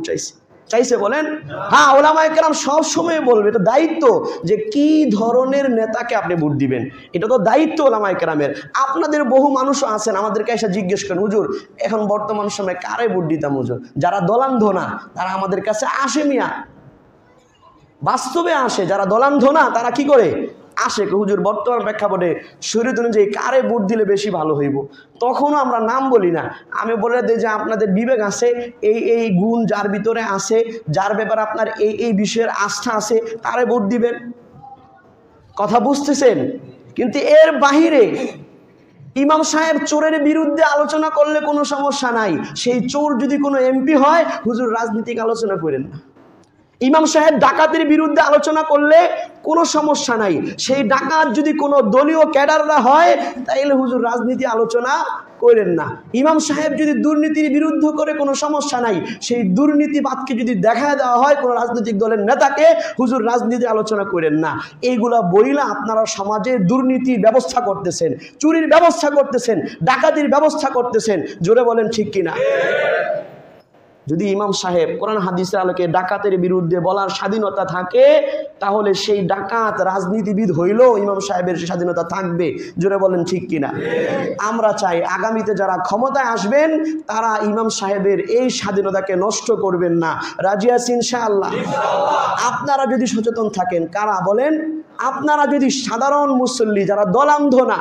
চাইছে বলেন? হ্যাঁ, ওলামায়ে কেরাম সব সময় বলবে, এটা দায়িত্ব যে কি ধরনের নেতাকে আপনি ভোট দিবেন, এটা তো দায়িত্ব ওলামায়ে কেরামের। আপনাদের বহু মানুষও আছেন, আমাদেরকে এসে জিজ্ঞেস করেন হুজুর এখন বর্তমান সময়ে কারে ভোট দিতাম হুজুর? যারা দলান্ধ না তারা আমাদের কাছে আসে মিয়া, বাস্তবে আসে। যারা দলান্ধ না তারা কি করে আসে? হুজুর বর্তমান প্রেক্ষাপটে শরীয়ত অনুযায়ী কারে ভোট দিলে বেশি ভালো হইব? তখনও আমরা নাম বলি না, আমি বলে দিই যে আপনাদের বিবেক আছে, এই গুণ যার ভিতরে আছে, যার ব্যাপারে আপনার এই বিষয়ের আস্থা আছে, তারে ভোট দিবেন। কথা বুঝতেছেন? কিন্তু এর বাহিরে ইমাম সাহেব চোরের বিরুদ্ধে আলোচনা করলে কোনো সমস্যা নাই, সেই চোর যদি কোনো এমপি হয় হুজুর রাজনীতিক আলোচনা করেন না। ইমাম সাহেব ডাকাতের বিরুদ্ধে আলোচনা করলে কোনো সমস্যা নাই, সেই ডাকাত যদি কোনো দলীয় ক্যাডাররা হয় তাইলে হুজুর রাজনীতি আলোচনা করেন না। ইমাম সাহেব যদি দুর্নীতির বিরুদ্ধে করে কোনো সমস্যা নাই, সেই দুর্নীতিবাদকে যদি দেখা দেওয়া হয় কোনো রাজনৈতিক দলের নেতাকে, হুজুর রাজনীতি আলোচনা করেন না। এইগুলা বইলা আপনারা সমাজে দুর্নীতির ব্যবস্থা করতেছেন, চুরির ব্যবস্থা করতেছেন, ডাকাতির ব্যবস্থা করতেছেন। জোরে বলেন ঠিক কিনা? যদি ইমাম সাহেব কোরআন হাদিসের আলোকে ডাকাতের বিরুদ্ধে বলার স্বাধীনতা থাকে, তাহলে সেই ডাকাত রাজনীতিবিদ হইলেও ইমাম সাহেবের স্বাধীনতা থাকবে। জোরে বলেন ঠিক কিনা? আমরা চাই আগামীতে যারা ক্ষমতায় আসবেন তারা ইমাম সাহেবের এই স্বাধীনতাকে নষ্ট করবেন না। রাজি আছি ইনশাআল্লাহ? আপনারা যদি সচেতন থাকেন, কারা বলেন? আপনারা যদি সাধারণ মুসল্লি যারা দলান্ধ না,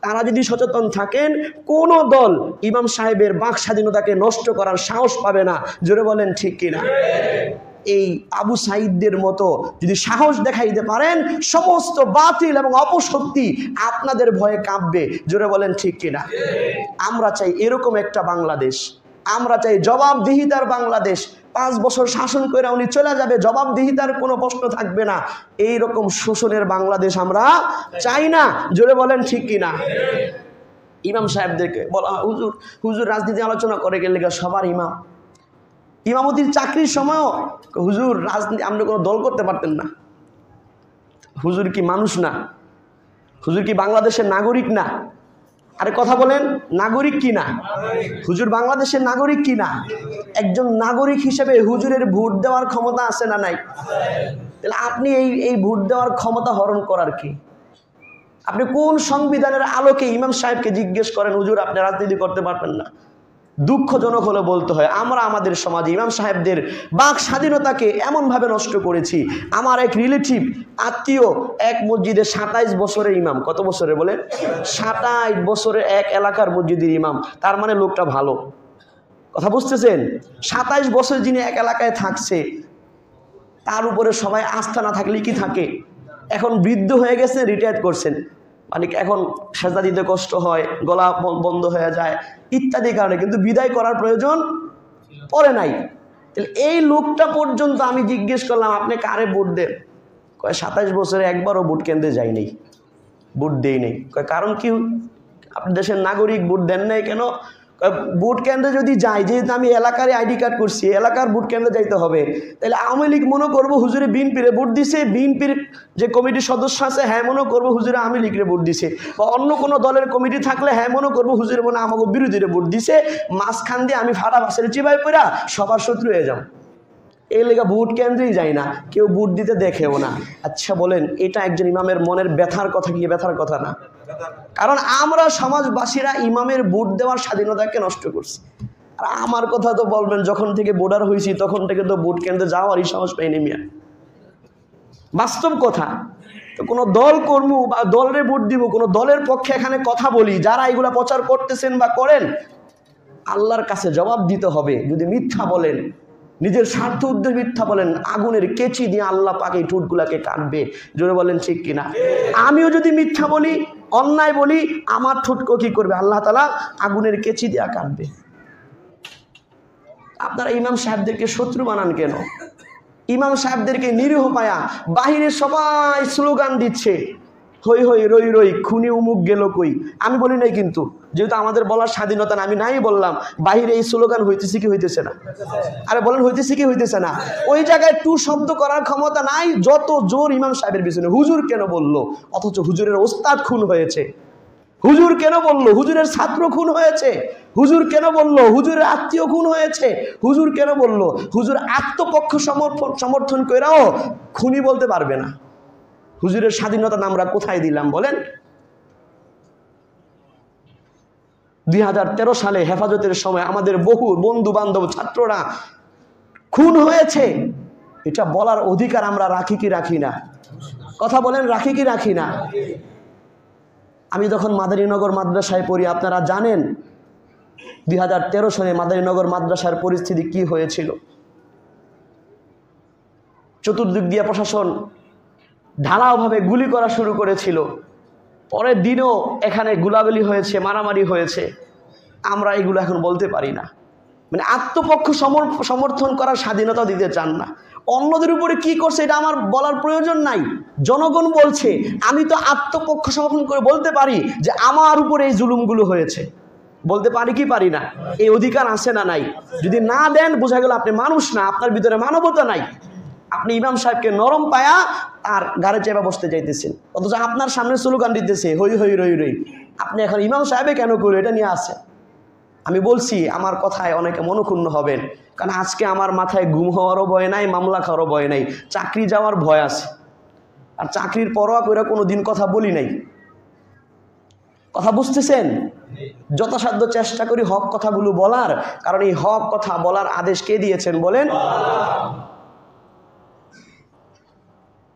তারা যদি সচেতন থাকেন, কোন দল ইমাম সাহেবের বাক স্বাধীনতাকে নষ্ট করার সাহস পাবে না। জোরে বলেন ঠিক কিনা? এই আবু সাঈদদের মতো যদি সাহস দেখাইতে পারেন, সমস্ত বাতিল এবং অপশক্তি আপনাদের ভয়ে কাঁপবে। জোরে বলেন ঠিক কিনা? আমরা চাই এরকম একটা বাংলাদেশ, আমরা চাই জবাবদিহিতার বাংলাদেশ। 5 বছর শাসন করে উনি চলে যাবে, জবাবদিহিতার কোনো প্রশ্ন থাকবে না। এই রকম শোষণের বাংলাদেশ আমরা চাই না। জোরে বলেন ঠিক কিনা? ইমাম সাহেবদেরকে বলা, হুজুর রাজনীতি আলোচনা করে গেলে সবার ইমামতির চাকরির সময়ও হুজুর রাজনীতি, আপনি কোনো দল করতে পারতেন না। হুজুর কি মানুষ না? হুজুর কি বাংলাদেশের নাগরিক না? আরে কথা বলেন, নাগরিক কি না? হুজুর বাংলাদেশের নাগরিক কি না? একজন নাগরিক হিসেবে হুজুরের ভোট দেওয়ার ক্ষমতা আছে না নাই? তাহলে আপনি এই ভোট দেওয়ার ক্ষমতা হরণ করার কি? আপনি কোন সংবিধানের আলোকে ইমাম সাহেবকে জিজ্ঞেস করেন হুজুর আপনি রাজনীতি করতে পারবেন না? দুঃখজনক হলে বলতে হয়, আমরা আমাদের সমাজে ইমাম সাহেবদের বাক স্বাধীনতাকে এমনভাবে নষ্ট করেছি। আমার এক রিলেটিভ আত্মীয় এক মসজিদে 27 বছরের ইমাম। কত বছরে বলেন? 27 বছরের এক এলাকার মসজিদের ইমাম। তার মানে লোকটা ভালো। কথা বুঝতেছেন? 27 বছর যিনি এক এলাকায় থাকছে, তার উপরে সবাই আস্থা না থাকলে কি থাকে? এখন বৃদ্ধ হয়ে গেছে, রিটায়ার করছেন, মানে এখন সেজদা দিতে কষ্ট হয়, গলা বন্ধ হয়ে যায় ইত্যাদি কারণে, কিন্তু বিদায় করার প্রয়োজন পড়ে নাই। তাহলে এই লোকটা পর্যন্ত আমি জিজ্ঞেস করলাম আপনি কারে ভোট দেন? কয় 27 বছরে একবারও ভোট কেন্দ্রে যাই নাই, ভোট দেই নাই। কয় কারণ কি? আপনি দেশের নাগরিক, ভোট দেন নাই কেন? ভোট কেন্দ্রে যদি যাই, যেহেতু আমি এলাকার আইডি কার্ড করছি, এলাকার ভোট কেন্দ্রে যাইতে হবে, তাহলে আওয়ামী লীগ মনে করবো হুজুরে বিএনপিরে ভোট দিছে, বিএনপির যে কমিটির সদস্য আছে হ্যাঁ মনে করবো হুজুরে আওয়ামী লীগরে ভোট দিছে, বা অন্য কোনো দলের কমিটি থাকলে হ্যাঁ মনে করবো হুজুরে মনে আমাকে বিরোধীরে ভোট দিছে। মাঝখান দিয়ে আমি ফাটা বাসের চিবাই পড়া সবার শত্রু হয়ে যাও। এই লেগা ভোট কেন্দ্রেই যায় না, কেউ ভোট দিতে দেখেও না। আচ্ছা বলেন, এটা একজন ইমামের মনের ব্যথার কথা কি? ব্যথার কথা না? কারণ আমরা সমাজবাসীরা ইমামের ভোট দেওয়ার স্বাধীনতাকে নষ্ট করছি। আর আমার কথা তো বলবেন, যখন থেকে ভোটার হয়েছি তখন থেকে তো ভোট কেন্দ্রে যাওয়ারই সাহস পাইনি মিয়া। বাস্তব কথা। তো কোনো দল কর্ম বা দলের ভোট দিব, কোনো দলের পক্ষে এখানে কথা বলি, যারা এগুলা প্রচার করতেছেন বা করেন, আল্লাহর কাছে জবাব দিতে হবে। যদি মিথ্যা বলেন, নিজের স্বার্থ উদ্দেশ্যে মিথ্যা বলেন, আগুনের কেচি দিয়ে আল্লাহ পাক এই ঠোঁটগুলাকে কাটবে। জোরে বলেন ঠিক কিনা? আমিও যদি মিথ্যা বলি, অন্যায় বলি, আমার ঠোঁটকে কি করবে? আল্লাহ তাআলা আগুনের কেচি দিয়ে কাটবে। আপনারা ইমাম সাহেবদেরকে শত্রু বানান কেন? ইমাম সাহেবদেরকে নিরীহ পায়া বাহিরে সবাই স্লোগান দিচ্ছে, হই হই রই রই খুনি উমুক গেল কই। আমি বলি নাই, কিন্তু যেহেতু আমাদের বলার স্বাধীনতা না, আমি নাই বললাম। বাহিরে এই স্লোগান হইতেছে কি হইতেছে না? আরে বলেন হইতেছে কি হইতেছে না? ওই জায়গায় টু শব্দ করার ক্ষমতা নাই। যত জোর ইমাম সাহেবের পিছনে। হুজুর কেন বললো? অথচ হুজুরের ওস্তাদ খুন হয়েছে। হুজুর কেন বললো? হুজুরের ছাত্র খুন হয়েছে। হুজুর কেন বললো? হুজুরের আত্মীয় খুন হয়েছে। হুজুর কেন বললো? হুজুর আত্মপক্ষ সমর্থন করেও খুনি বলতে পারবে না। হুজুরের স্বাধীনতা আমরা কোথায় দিলাম বলেন? 2013 সালে হেফাজতের সময় আমাদের বহু বন্ধু বান্ধব ছাত্ররা খুন হয়েছে। এটা বলার অধিকার আমরা রাখি কি রাখি না? কথা বলেন, রাখি কি রাখি না? আমি যখন মাদারীনগর মাদ্রাসায় পড়ি, আপনারা জানেন 2013 সালে মাদারীনগর মাদ্রাসার পরিস্থিতি কি হয়েছিল। চতুর্দিক দিয়ে প্রশাসন ঢালাওভাবে গুলি করা শুরু করেছিল। পরের দিনও এখানে গুলাগুলি হয়েছে, মারামারি হয়েছে। আমরা এগুলো এখন বলতে পারি না। মানে আত্মপক্ষ সমর্থন করার স্বাধীনতা দিতে চান না। অন্যদের উপরে কি করছে এটা আমার বলার প্রয়োজন নাই। জনগণ বলছে, আমি তো আত্মপক্ষ সমর্থন করে বলতে পারি যে আমার উপরে এই জুলুমগুলো হয়েছে। বলতে পারি কি পারি না? এই অধিকার আছে না নাই? যদি না দেন বোঝা গেল আপনি মানুষ না, আপনার ভিতরে মানবতা নাই। আপনি ইমাম সাহেবকে নরম পায়া আর গাড়ি চেপে বসতে চাইতেছেন, অথচ আপনার সামনে স্লোগান দিতেছে হই হই রই রই। আপনি এখন ইমাম সাহেবে কেন করে এটা নিয়ে আসেন? আমি বলছি, আমার কথায় অনেকে মনক্ষুণ্ণ হবেন, কারণ আজকে আমার মাথায় গুম হওয়ারও ভয় নাই, মামলা খাওয়ারও ভয় নাই, চাকরি যাওয়ার ভয় আছে। আর চাকরির পরোয়া করে কোনো দিন কথা বলি নাই। কথা বুঝতেছেন? যথাসাধ্য চেষ্টা করি হক কথাগুলো বলার, কারণ এই হক কথা বলার আদেশ কে দিয়েছেন বলেন?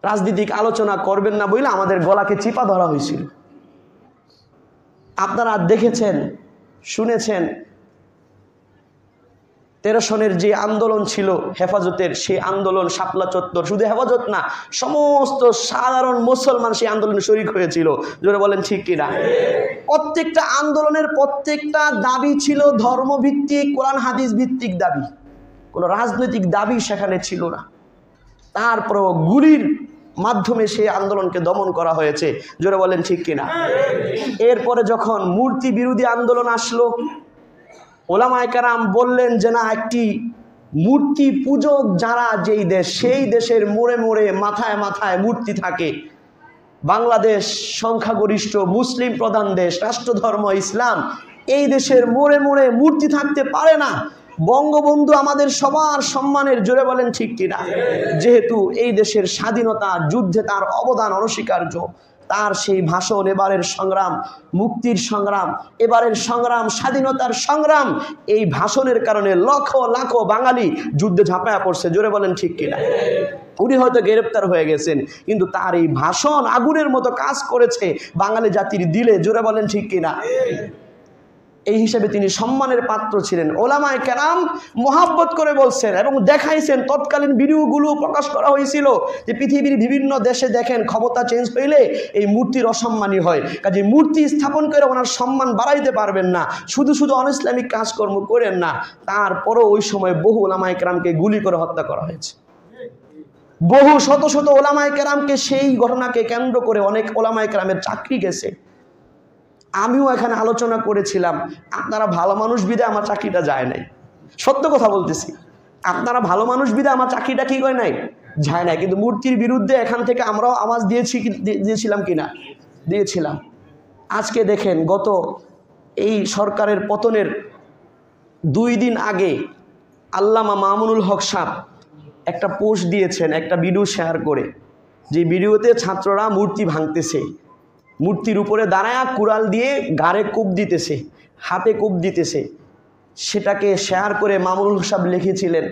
রাজনীতিক আলোচনা করবেন না বলে আমাদের গলাকে চিপা ধরা হয়েছিল। আপনারা দেখেছেন, শুনেছেন 13 সনের যে আন্দোলন ছিল হেফাজতের, সেই আন্দোলন শাপলা চত্বর, শুধু হেফাজত না, সমস্ত সাধারণ মুসলমান সেই আন্দোলনে শরীক হয়েছিল। জোরে বলেন ঠিক কিনা? প্রত্যেকটা আন্দোলনের প্রত্যেকটা দাবি ছিল ধর্মভিত্তিক, কোরআন হাদিস ভিত্তিক দাবি, কোনো রাজনৈতিক দাবি সেখানে ছিল না। তারপরও গুলির মাধ্যমে সেই আন্দোলনকে দমন করা হয়েছে। জোরে বলেন ঠিক কিনা? এরপরে যখন মূর্তি বিরোধী আন্দোলন আসলো, ওলামায়ে কেরাম বললেন যে না, একটি মূর্তি পূজক যারা যেই দেশ, সেই দেশের মোড়ে মোড়ে মাথায় মাথায় মূর্তি থাকে। বাংলাদেশ সংখ্যাগরিষ্ঠ মুসলিম প্রধান দেশ, রাষ্ট্রধর্ম ইসলাম, এই দেশের মোড়ে মোড়ে মূর্তি থাকতে পারে না। বঙ্গবন্ধু আমাদের সবার সম্মানের। জোরে বলেন ঠিক কিনা? যেহেতু এই দেশের স্বাধীনতা যুদ্ধে তার অবদান অনস্বীকার্য, তার সেই ভাষণ, এবারের সংগ্রাম মুক্তির সংগ্রাম, এবারের সংগ্রাম স্বাধীনতার সংগ্রাম, এই ভাষণের কারণে লক্ষ লাখ বাঙালি যুদ্ধে ঝাঁপায়া পড়ছে। জোরে বলেন ঠিক কিনা? উনি হয়তো গ্রেপ্তার হয়ে গেছেন, কিন্তু তার এই ভাষণ আগুনের মতো কাজ করেছে বাঙালি জাতির দিলে। জোরে বলেন ঠিক কিনা? এই হিসেবে তিনি সম্মানের পাত্র ছিলেন। ওলামায়ে কেরাম মোহাব্বত করে বলছেন এবং দেখাইছেন। তৎকালীন ভিডিওগুলো প্রকাশ করা হয়েছিল যে পৃথিবীর বিভিন্ন দেশে দেখেন ক্ষমতা চেঞ্জ হইলে এই মূর্তির অসম্মানী হয়, কাজে মূর্তি স্থাপন করে ওনার সম্মান বাড়াইতে পারবেন না, শুধু শুধু অনইসলামিক কাজকর্ম করেন না। তারপরও ওই সময় বহু ওলামায়ে কেরামকে গুলি করে হত্যা করা হয়েছে। বহু শত শত ওলামায়ে কেরামকে, সেই ঘটনাকে কেন্দ্র করে অনেক ওলামায়ে কেরামের চাকরি গেছে। আমিও এখানে আলোচনা করেছিলাম, আপনারা ভালো মানুষ বিদে আমার চাকরিটা যায় নাই। সত্য কথা বলতেছি, আপনারা ভালো মানুষ বিদে আমার চাকরিটা কি করে নাই, যায় নাই। কিন্তু মূর্তির বিরুদ্ধে এখান থেকে আমরাও আওয়াজ দিয়েছিলাম কিনা? দিয়েছিলাম। আজকে দেখেন, গত এই সরকারের পতনের 2 দিন আগে আল্লামা মামুনুল হক সাহেব একটা পোস্ট দিয়েছেন, একটা ভিডিও শেয়ার করে, যে ভিডিওতে ছাত্ররা মূর্তি ভাঙতেছে, মূর্তির উপরে দাঁড়ায় কুড়াল দিয়ে গাড়ে কূপ দিতেছে, হাতে কূপ দিতেছে। সেটাকে শেয়ার করে মামুনুল হক সাহেব লিখেছিলেন,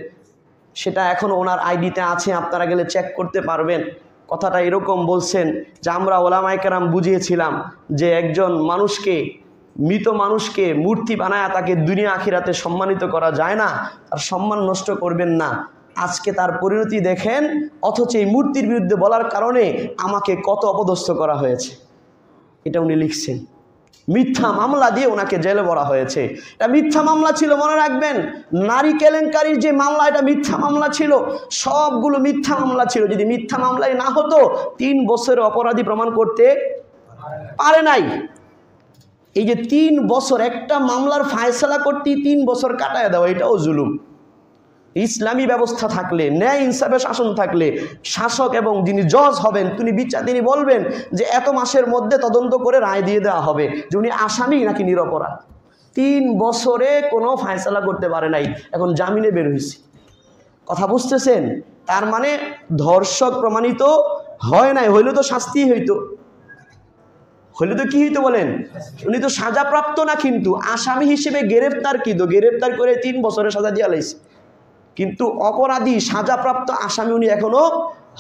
সেটা এখন ওনার আইডিতে আছে, আপনারা গেলে চেক করতে পারবেন। কথাটা এরকম বলছেন যে আমরা ওলামায়ে কেরাম বুঝিয়েছিলাম যে একজন মানুষকে, মৃত মানুষকে মূর্তি বানায় তাকে দুনিয়া আখিরাতে সম্মানিত করা যায় না, তার সম্মান নষ্ট করবেন না। আজকে তার পরিণতি দেখেন, অথচ এই মূর্তির বিরুদ্ধে বলার কারণে আমাকে কত অপদস্থ করা হয়েছে। এটা উনি লিখছেন। মিথ্যা মামলা দিয়ে ওনাকে জেলে ভরা হয়েছে। এটা মিথ্যা মামলা ছিল, মনে রাখবেন। নারী কেলেঙ্কারির যে মামলা, এটা মিথ্যা মামলা ছিল, সবগুলো মিথ্যা মামলা ছিল। যদি মিথ্যা মামলাই না হতো, 3 বছরে অপরাধী প্রমাণ করতে পারে নাই। এই যে 3 বছর একটা মামলার ফায়সালা করতে 3 বছর কাটায় দেওয়া, এটাও জুলুম। ইসলামী ব্যবস্থা থাকলে, ন্যায় ইনসাফের শাসন থাকলে, শাসক এবং যিনি জজ হবেন তিনি বলবেন যে এত মাসের মধ্যে তদন্ত করে রায় দিয়ে দেওয়া হবে যে উনি আসামি নাকি নিরপরাধ। 3 বছরে কোনো ফায়সালা করতে পারে নাই, এখন জামিনে বের হয়েছে। কথা বুঝতেছেন? তার মানে ধর্ষক প্রমাণিত হয় নাই, হইলে তো শাস্তি হইতো, হইলে তো কি হইতো বলেন? উনি তো সাজাপ্রাপ্ত না, কিন্তু আসামি হিসেবে গ্রেফতার, কিন্তু গ্রেফতার করে 3 বছরের সাজা দিয়া লাইছে। কিন্তু অপরাধী সাজাপ্রাপ্ত আসামি উনি এখনো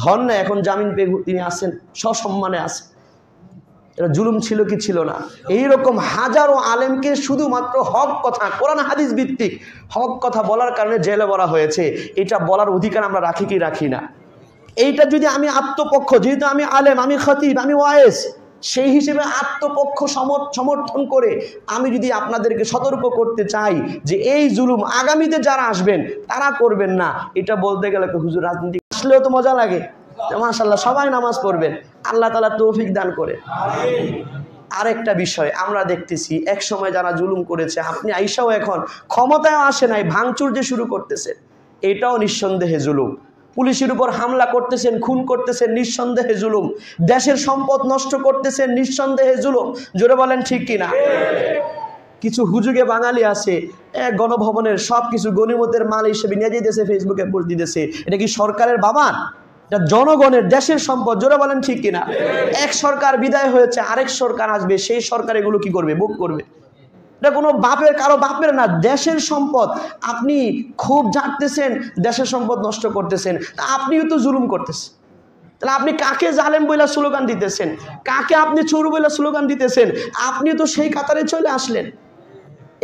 হন না, এখন জামিন পেয়ে তিনি আছেন, সসম্মানে আছেন। এটা জুলুম ছিল কি ছিল না? এইরকম হাজারো আলেমকে শুধুমাত্র হক কথা, কোরআন হাদিস ভিত্তিক হক কথা বলার কারণে জেলে ভরা হয়েছে। এটা বলার অধিকার আমরা রাখি কি রাখি না? এইটা যদি আমি আত্মপক্ষ, যেহেতু আমি আলেম, আমি খতিব, আমি ওয়াইজ, সেই হিসেবে আত্মপক্ষ সমর্থন করে আমি যদি আপনাদেরকে সতর্ক করতে চাই যে এই জুলুম আগামীতে যারা আসবেন তারা করবেন না, এটা বলতে গেলে হুজুর রাজনীতি আসলেও তো মজা লাগে। মাশাআল্লাহ, সবাই নামাজ পড়বেন, আল্লাহ তাআলা তৌফিক দান করে। আরেকটা বিষয় আমরা দেখতেছি, এক সময় যারা জুলুম করেছে, আপনি আইসাও এখন ক্ষমতায় আসে নাই, ভাঙচুর যে শুরু করতেছে, এটাও নিঃসন্দেহে জুলুম। পুলিশের উপর হামলা করতেছেন, খুন করতেছেন, নিঃসন্দেহে জুলুম। দেশের সম্পদ নষ্ট করতেছেন, নিঃসন্দেহে জুলুম। জোরে বলেন ঠিক কিনা? কিছু হুজুগে বাঙালি আছে, গণভবনের সব কিছু গনিমতের মাল হিসেবে নিয়ে যেতেছে, ফেসবুকে পোস্ট দিতেছে। এটা কি সরকারের বাবার? এটা জনগণের, দেশের সম্পদ। জোরে বলেন ঠিক কিনা? এক সরকার বিদায় হয়েছে, আরেক সরকার আসবে, সেই সরকার এগুলো কি করবে? ভোগ করবে। এটা কোনো বাপের, কারো বাপের না, দেশের সম্পদ। আপনি খুব ঝাড়তেছেন, দেশের সম্পদ নষ্ট করতেছেন, আপনিও তো জুলুম করতেছেন। তাহলে আপনি কাকে জালেম বইলা স্লোগান দিতেছেন? কাকে আপনি চোর বইলা স্লোগান দিতেছেন? আপনি তো সেই কাতারে চলে আসলেন।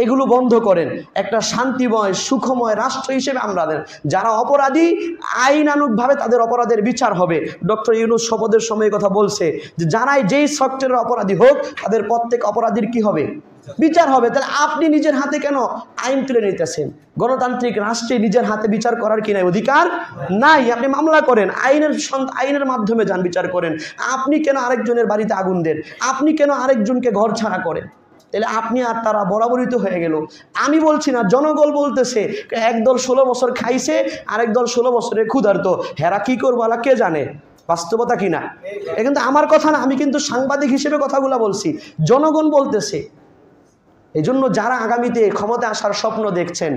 এগুলো বন্ধ করেন। একটা শান্তিময় সুখময় রাষ্ট্র হিসেবে আমাদের যারা অপরাধী, আইনানুগভাবে তাদের অপরাধের বিচার হবে। ডক্টর ইউনূস শপথের সময় কথা বলছে যে যারাই যেই সেক্টরের অপরাধী হোক, তাদের প্রত্যেক অপরাধীর কি হবে? বিচার হবে। তাহলে আপনি নিজের হাতে কেন আইন তুলে নিতেছেন? গণতান্ত্রিক রাষ্ট্রে নিজের হাতে বিচার করার কি নাই? অধিকার নাই। আপনি মামলা করেন, আইনের মাধ্যমে যান, বিচার করেন। আপনি কেন আরেকজনের বাড়িতে আগুন দেন? আপনি কেন আরেকজনকে ঘর ছাড়া করেন? তাহলে আপনি আর তারা বরাবরই তো হয়ে গেল। আমি বলছি না, জনগণ বলতেছে। একদল 16 বছর খাইছে, আরেক দল 16 বছরের ক্ষুধার্ত। হেরা কি করবো আলা কে জানে? বাস্তবতা কিনা? এ কিন্তু আমার কথা না, আমি কিন্তু সাংবাদিক হিসেবে কথাগুলো বলছি। জনগণ বলতেছে। এই জন্য যারা আগামীতে ক্ষমতায় আসার স্বপ্ন দেখছেন,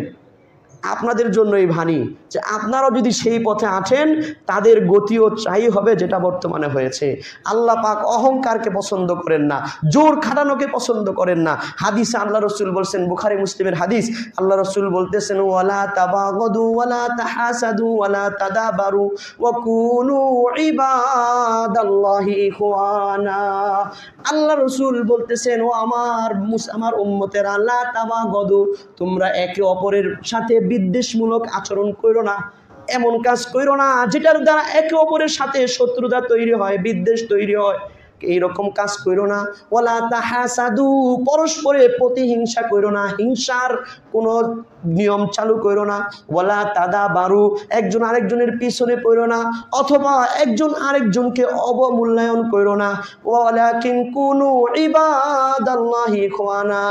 আপনাদের জন্যই ভানি যে আপনারাও যদি সেই পথে আছেন, তাদের গতিও চাই হবে যেটা বর্তমানে হয়েছে। আল্লাহ পাক অহংকারকে পছন্দ করেন না, জোর খাটানোকে পছন্দ করেন না। হাদিসে আল্লাহ রসুল বলছেন, বুখারী মুসলিমের হাদিস, আল্লাহ রসুল বলতেছেন, ওয়ালা তাবাগাদু ওয়ালা তাহাসাদু ওয়ালা তাদাবারু ওয়া কুনু ইবাদাল্লাহি ইখওয়ানা। আল্লাহ রসুল বলতেছেন, ও আমার উম্মতেরা, লা তাবাগাদু, তোমরা একে অপরের সাথে বিদ্বেষমূলক আচরণ করো না, এমন কাজ করো না যেটার দ্বারা একে অপরের সাথে শত্রুতা তৈরি হয়, বিদ্বেষ তৈরি হয়। এইরকম কাজ করো না। ওয়ালা তাহাসাদু, পরস্পরে প্রতিহিংসা করো না, হিংসার কোনো নিয়ম চালু করো না। ওয়ালা তাদাবারু, একজন আরেকজনের পিছনে পড়ো না, অথবা একজন আরেকজনকে অবমূল্যায়ন করো না। ওয়ালাকিন কুনু ইবাদাল্লাহি ইখওয়ানা,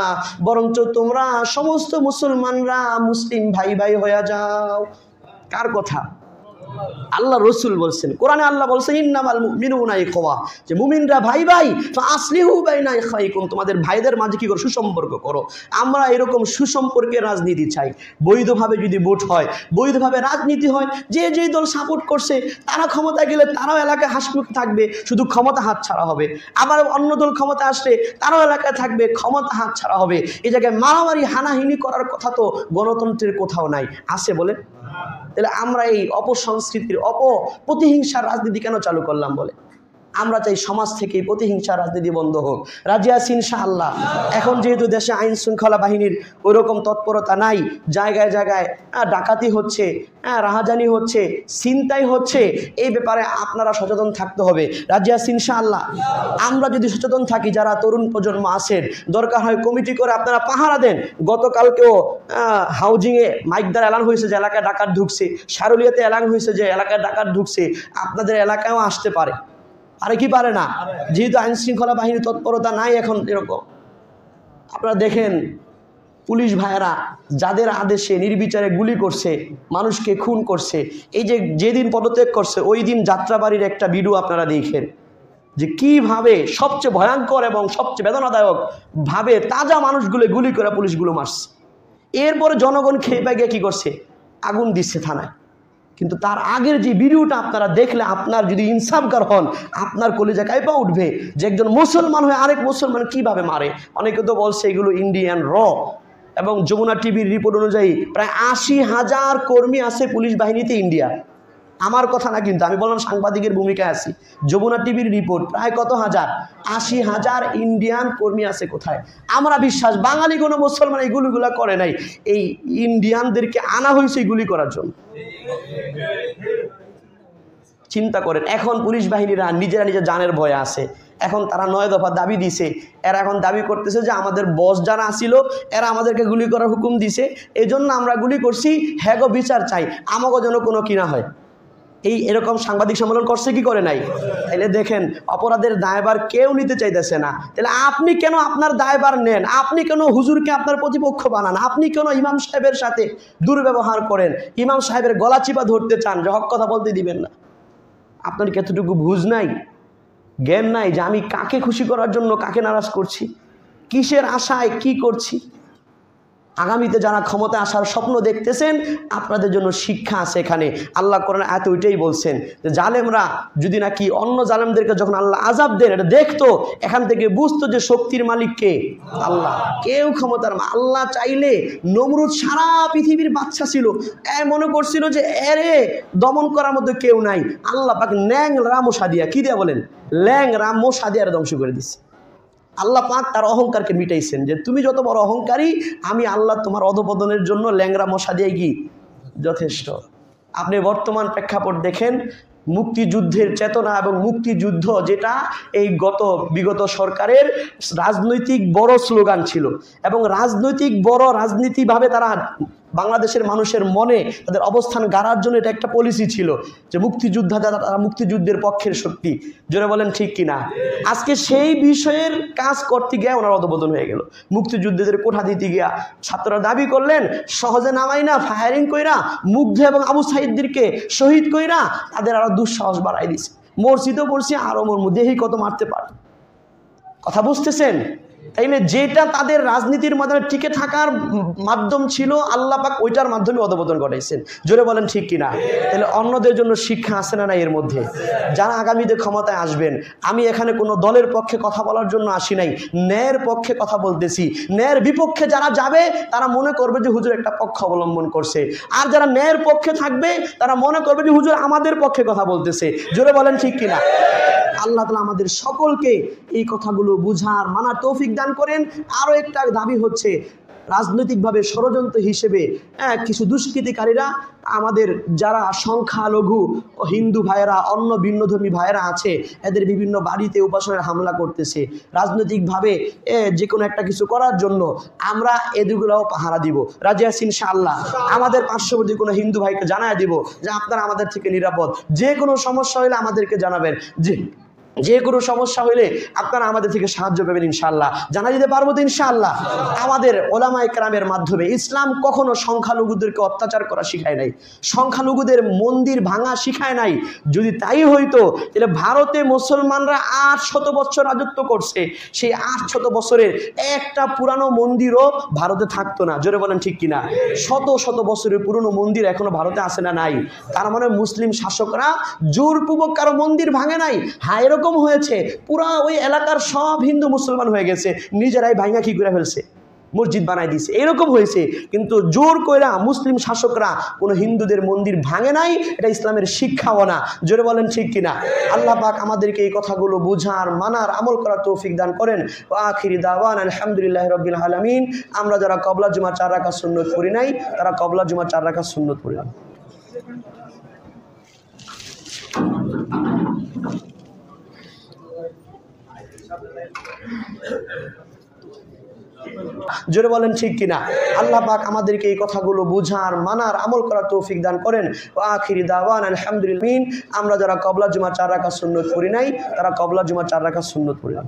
বরঞ্চ তোমরা সমস্ত মুসলমানরা মুসলিম ভাই ভাই হয়ে যাও। কার কথা? আল্লাহ রসুল বলছেন। কোরআনে আল্লাহ বলছেন, ইন্নামাল মুমিনুনা ইখওয়া, যে মুমিনরা ভাই ভাই, ফাসলিহু বাইনা ইখওয়াইকুম, তোমাদের ভাইদের মাঝে কি করো? সুসম্পর্ক করো। আমরা এরকম সুসম্পর্কের রাজনীতি চাই। বৈধভাবে যদি ভোট হয়, বৈধভাবে রাজনীতি হয়, যে যেই দল সাপোর্ট করছে তারা ক্ষমতায় গেলে তারাও এলাকায় হাসিমুখ থাকবে, শুধু ক্ষমতা হাত ছাড়া হবে। আবার অন্য দল ক্ষমতা আসলে তারাও এলাকায় থাকবে, ক্ষমতা হাত ছাড়া হবে। এই জায়গায় মারামারি হানাহিনি করার কথা তো গণতন্ত্রের কোথাও নাই, আছে বলে? তাহলে আমরা এই অপসংস্কৃতির প্রতিহিংসার রাজনীতি কেন চালু করলাম বলে? আমরা চাই সমাজ থেকে প্রতিহিংসার রাজনীতি বন্ধ হোক। রাজি আছি ইনশাআল্লাহ। এখন যেহেতু দেশে আইন শৃঙ্খলা বাহিনীর ওইরকম তৎপরতা নাই, জায়গায় জায়গায় ডাকাতি হচ্ছে, রাহাজানি হচ্ছে, ছিনতাই হচ্ছে, এই ব্যাপারে আপনারা সচেতন থাকতে হবে। রাজি আছি ইনশাআল্লাহ। আমরা যদি সচেতন থাকি, যারা তরুণ প্রজন্ম আছেন, দরকার হয় কমিটি করে আপনারা পাহারা দেন। গতকালকেও হাউজিংয়ে মাইক দ্বারা এলান হয়েছে যে এলাকায় ডাকাত ঢুকছে, সারুলিয়াতে এলান হয়েছে যে এলাকায় ডাকাত ঢুকছে, আপনাদের এলাকায়ও আসতে পারে। আরে কি পারে না? যেহেতু আইন শৃঙ্খলা বাহিনীর তৎপরতা নাই এখন এরকম। আপনারা দেখেন, পুলিশ ভাইয়েরা যাদের আদেশে নির্বিচারে গুলি করছে, মানুষকে খুন করছে, এই যে যেদিন পদত্যাগ করছে ওই দিন যাত্রাবাড়ির একটা ভিডিও আপনারা দেখেন, যে কিভাবে সবচেয়ে ভয়ঙ্কর এবং সবচেয়ে বেদনাদায়ক ভাবে তাজা মানুষগুলো গুলি করে পুলিশগুলো মারছে। এরপরে জনগণ খেয়ে পেয়ে গিয়ে কী করছে? আগুন দিচ্ছে থানায়। কিন্তু তার আগের যে ভিডিওটা আপনারা দেখলে, আপনার যদি ইনসাফগার হন, আপনার কলিজা কাঁপা উঠবে যে একজন মুসলমান হয়ে আরেক মুসলমান কিভাবে মারে। অনেকে তো বলছে এগুলো ইন্ডিয়ান র, এবং যমুনা টিভির রিপোর্ট অনুযায়ী প্রায় 80,000 কর্মী আছে পুলিশ বাহিনীতে ইন্ডিয়া। আমার কথা না, কিন্তু আমি বললাম সাংবাদিকের ভূমিকায় আছি। যমুনা টিভির রিপোর্ট, প্রায় কত হাজার? 80,000 ইন্ডিয়ান কর্মী আছে। কোথায়? আমরা বিশ্বাস বাঙালি কোনো মুসলমান এই গুলিগুলা করে নাই, এই ইন্ডিয়ানদেরকে আনা হয়েছে গুলি করার জন্য। চিন্তা করেন, এখন পুলিশ বাহিনীরা নিজেরা নিজের জানের ভয়ে আছে। এখন তারা 9 দফা দাবি দিছে। এরা এখন দাবি করতেছে যে আমাদের বস যারা আসিল এরা আমাদেরকে গুলি করার হুকুম দিছে, এই জন্য আমরা গুলি করছি, হ্যাগো বিচার চাই, আমাকে যেন কোনো কিনা হয়। এরকম সাংবাদিক সম্মেলন করছে কি করে নাই? তাইলে দেখেন অপরাধের দায়ভার কেউ নিতে চাইতেছে না। তাহলে আপনি কেন আপনার দায়ভার নেন? আপনি কেন হুজুরকে আপনার প্রতিপক্ষ বানান? আপনি কেন ইমাম সাহেবের সাথে দুর্ব্যবহার করেন? ইমাম সাহেবের গলা চিপা ধরতে চান যে হক কথা বলতে দিবেন না? আপনার কি এতটুকু বুঝ নাই, জ্ঞান নাই যে আমি কাকে খুশি করার জন্য কাকে নারাজ করছি, কিসের আশায় কি করছি? আগামীতে যারা ক্ষমতা আসার স্বপ্ন দেখতেছেন আপনাদের জন্য শিক্ষা আছে এখানে। আল্লাহ কোরআনে আয়াতে ওইটাই বলছেন যে জালেমরা যদি নাকি অন্য জালেমদেরকে যখন আল্লাহ আযাব দেন এটা দেখতো, এখান থেকে বুঝতো যে শক্তির মালিক কে? আল্লাহ। কেউ ক্ষমতার আল্লাহ চাইলে নমরুদ সারা পৃথিবীর বাদশা ছিল, মনে করছিল যে এরে দমন করার মতো কেউ নাই। আল্লাহ পাক ল্যাংড়া মশা দিয়া, কি দিয়া বলেন? ল্যাংড়া মশা দিয়া ধ্বংস করে দিচ্ছে। আল্লাহ পাক তার অহংকারকে মিটাইছেন যে তুমি যত বড় অহংকারী, আমি আল্লাহ তোমার অধপতনের জন্য ল্যাংড়া মশা দিয়ে কি যথেষ্ট। আপনি বর্তমান প্রেক্ষাপট দেখেন, মুক্তিযুদ্ধের চেতনা এবং মুক্তিযুদ্ধ যেটা এই বিগত সরকারের রাজনৈতিক বড় স্লোগান ছিল, এবং রাজনীতিভাবে তারা বাংলাদেশের মানুষের মনে তাদের অবস্থান গাড়ার জন্য এটা একটা পলিসি ছিল যে মুক্তিযোদ্ধা তারা মুক্তিযুদ্ধের পক্ষের শক্তি। জোরে বলেন ঠিক কিনা? আজকে সেই বিষয়ের কাজ করতে গিয়ে ওনার অধপতন হয়ে গেল। মুক্তিযুদ্ধের কোঠা দিতে গিয়া ছাত্ররা দাবি করলেন সহজে নামাই না, ফায়ারিং কইরা মুগ্ধ এবং আবু সাইদদেরকে শহীদ কইরা তাদের আরো দুঃসাহস বাড়াই দিছে। মসজিদও পড়ছি আরো মর্মু দেহি কত মারতে পারে। কথা বুঝতেছেন? তাইলে যেটা তাদের রাজনীতির মাধ্যমে টিকে থাকার মাধ্যম ছিল, আল্লাহ পাক ওইটার মাধ্যমে অধপতন ঘটাইছেন। জোরে বলেন ঠিক কিনা? তাহলে অন্যদের জন্য শিক্ষা আছে না এর মধ্যে? যারা আগামীতে ক্ষমতায় আসবেন, আমি এখানে কোনো দলের পক্ষে কথা বলার জন্য আসি নাই, ন্যায়ের পক্ষে কথা বলতেছি। ন্যায়ের বিপক্ষে যারা যাবে তারা মনে করবে যে হুজুর একটা পক্ষ অবলম্বন করছে, আর যারা ন্যায়ের পক্ষে থাকবে তারা মনে করবে যে হুজুর আমাদের পক্ষে কথা বলতেছে। জোরে বলেন ঠিক কিনা? আল্লাহ তাআলা আমাদের সকলকে এই কথাগুলো বুঝার মানার তৌফিক দান করেন। আরও একটা দাবি হচ্ছে, রাজনৈতিকভাবে ষড়যন্ত্র হিসেবে কিছু দুষ্কৃতিকারীরা আমাদের যারা সংখ্যালঘু হিন্দু ভাইয়েরা, অন্য ভিন্নধর্মী ভাইয়েরা আছে, এদের বিভিন্ন বাড়িতে উপাসনার হামলা করতেছে। রাজনৈতিকভাবে যে কোনো একটা কিছু করার জন্য আমরা এদিকগুলোও পাহারা দিব। রাজি আছি ইনশাআল্লাহ। আমাদের পার্শ্ববর্তী কোনো হিন্দু ভাইকে জানায় দিব যে আপনারা আমাদের থেকে নিরাপদ। যে কোনো সমস্যা হলে আমাদেরকে জানাবেন, যে কোনো সমস্যা হইলে আপনারা আমাদের থেকে সাহায্য পাবেন ইনশাআল্লাহ। জানা দিতে পারবো তো ইনশাআল্লাহ। আমাদের ওলামায়ে কেরামের মাধ্যমে ইসলাম কখনো সংখ্যালঘুদেরকে অত্যাচার করা শিখায় নাই, সংখ্যালঘুদের মন্দির ভাঙা শিখায় নাই। যদি তাই হইতো তাহলে ভারতে মুসলমানরা 800 বছর রাজত্ব করছে, সেই 800 বছরের একটা পুরানো মন্দিরও ভারতে থাকতো না। জোরে বলেন ঠিক কিনা? শত শত বছরের পুরনো মন্দির এখনো ভারতে আছে না নাই? তার মানে মুসলিম শাসকরা জোরপূর্বক কারো মন্দির ভাঙে নাই। হ্যাঁ, এরকম হয়েছে পুরা ওই এলাকার সব হিন্দু মুসলমান হয়ে গেছে, নিজেরাই ভাঙা কি করে ফেলছে, মসজিদ বানাই দিছে, এরকম হয়েছে। কিন্তু জোর কইরা মুসলিম শাসকরা কোনো হিন্দুদের মন্দির ভাঙে নাই, এটা ইসলামের শিক্ষাও না। জোরে বলেন ঠিক কিনা? আল্লাহ পাক আমাদেরকে এই কথাগুলো বুঝার, মানার, আমল করার তৌফিক দান করেন। ওয়া আখিরি দাওয়ানা আলহামদুলিল্লাহি রাব্বিল আলামিন। আমরা যারা কবলা জুমা 4 রাকাত সুন্নত পড়ি নাই, তারা কবলা জুমা 4 রাকাত সুন্নত পড়লাম। জোরে বলেন ঠিক কিনা? আল্লাহ পাক আমাদেরকে এই কথাগুলো বুঝার, মানার, আমল করার তৌফিক দান করেন। ওয়া আখিরি দাওয়ানা আলহামদুলিল্লাহ। আমরা যারা কবলা জুমা 4 রাকাত সুন্নত পড়ি নাই, তারা কবলা জুমা 4 রাকাত সুন্নত পড়লাম।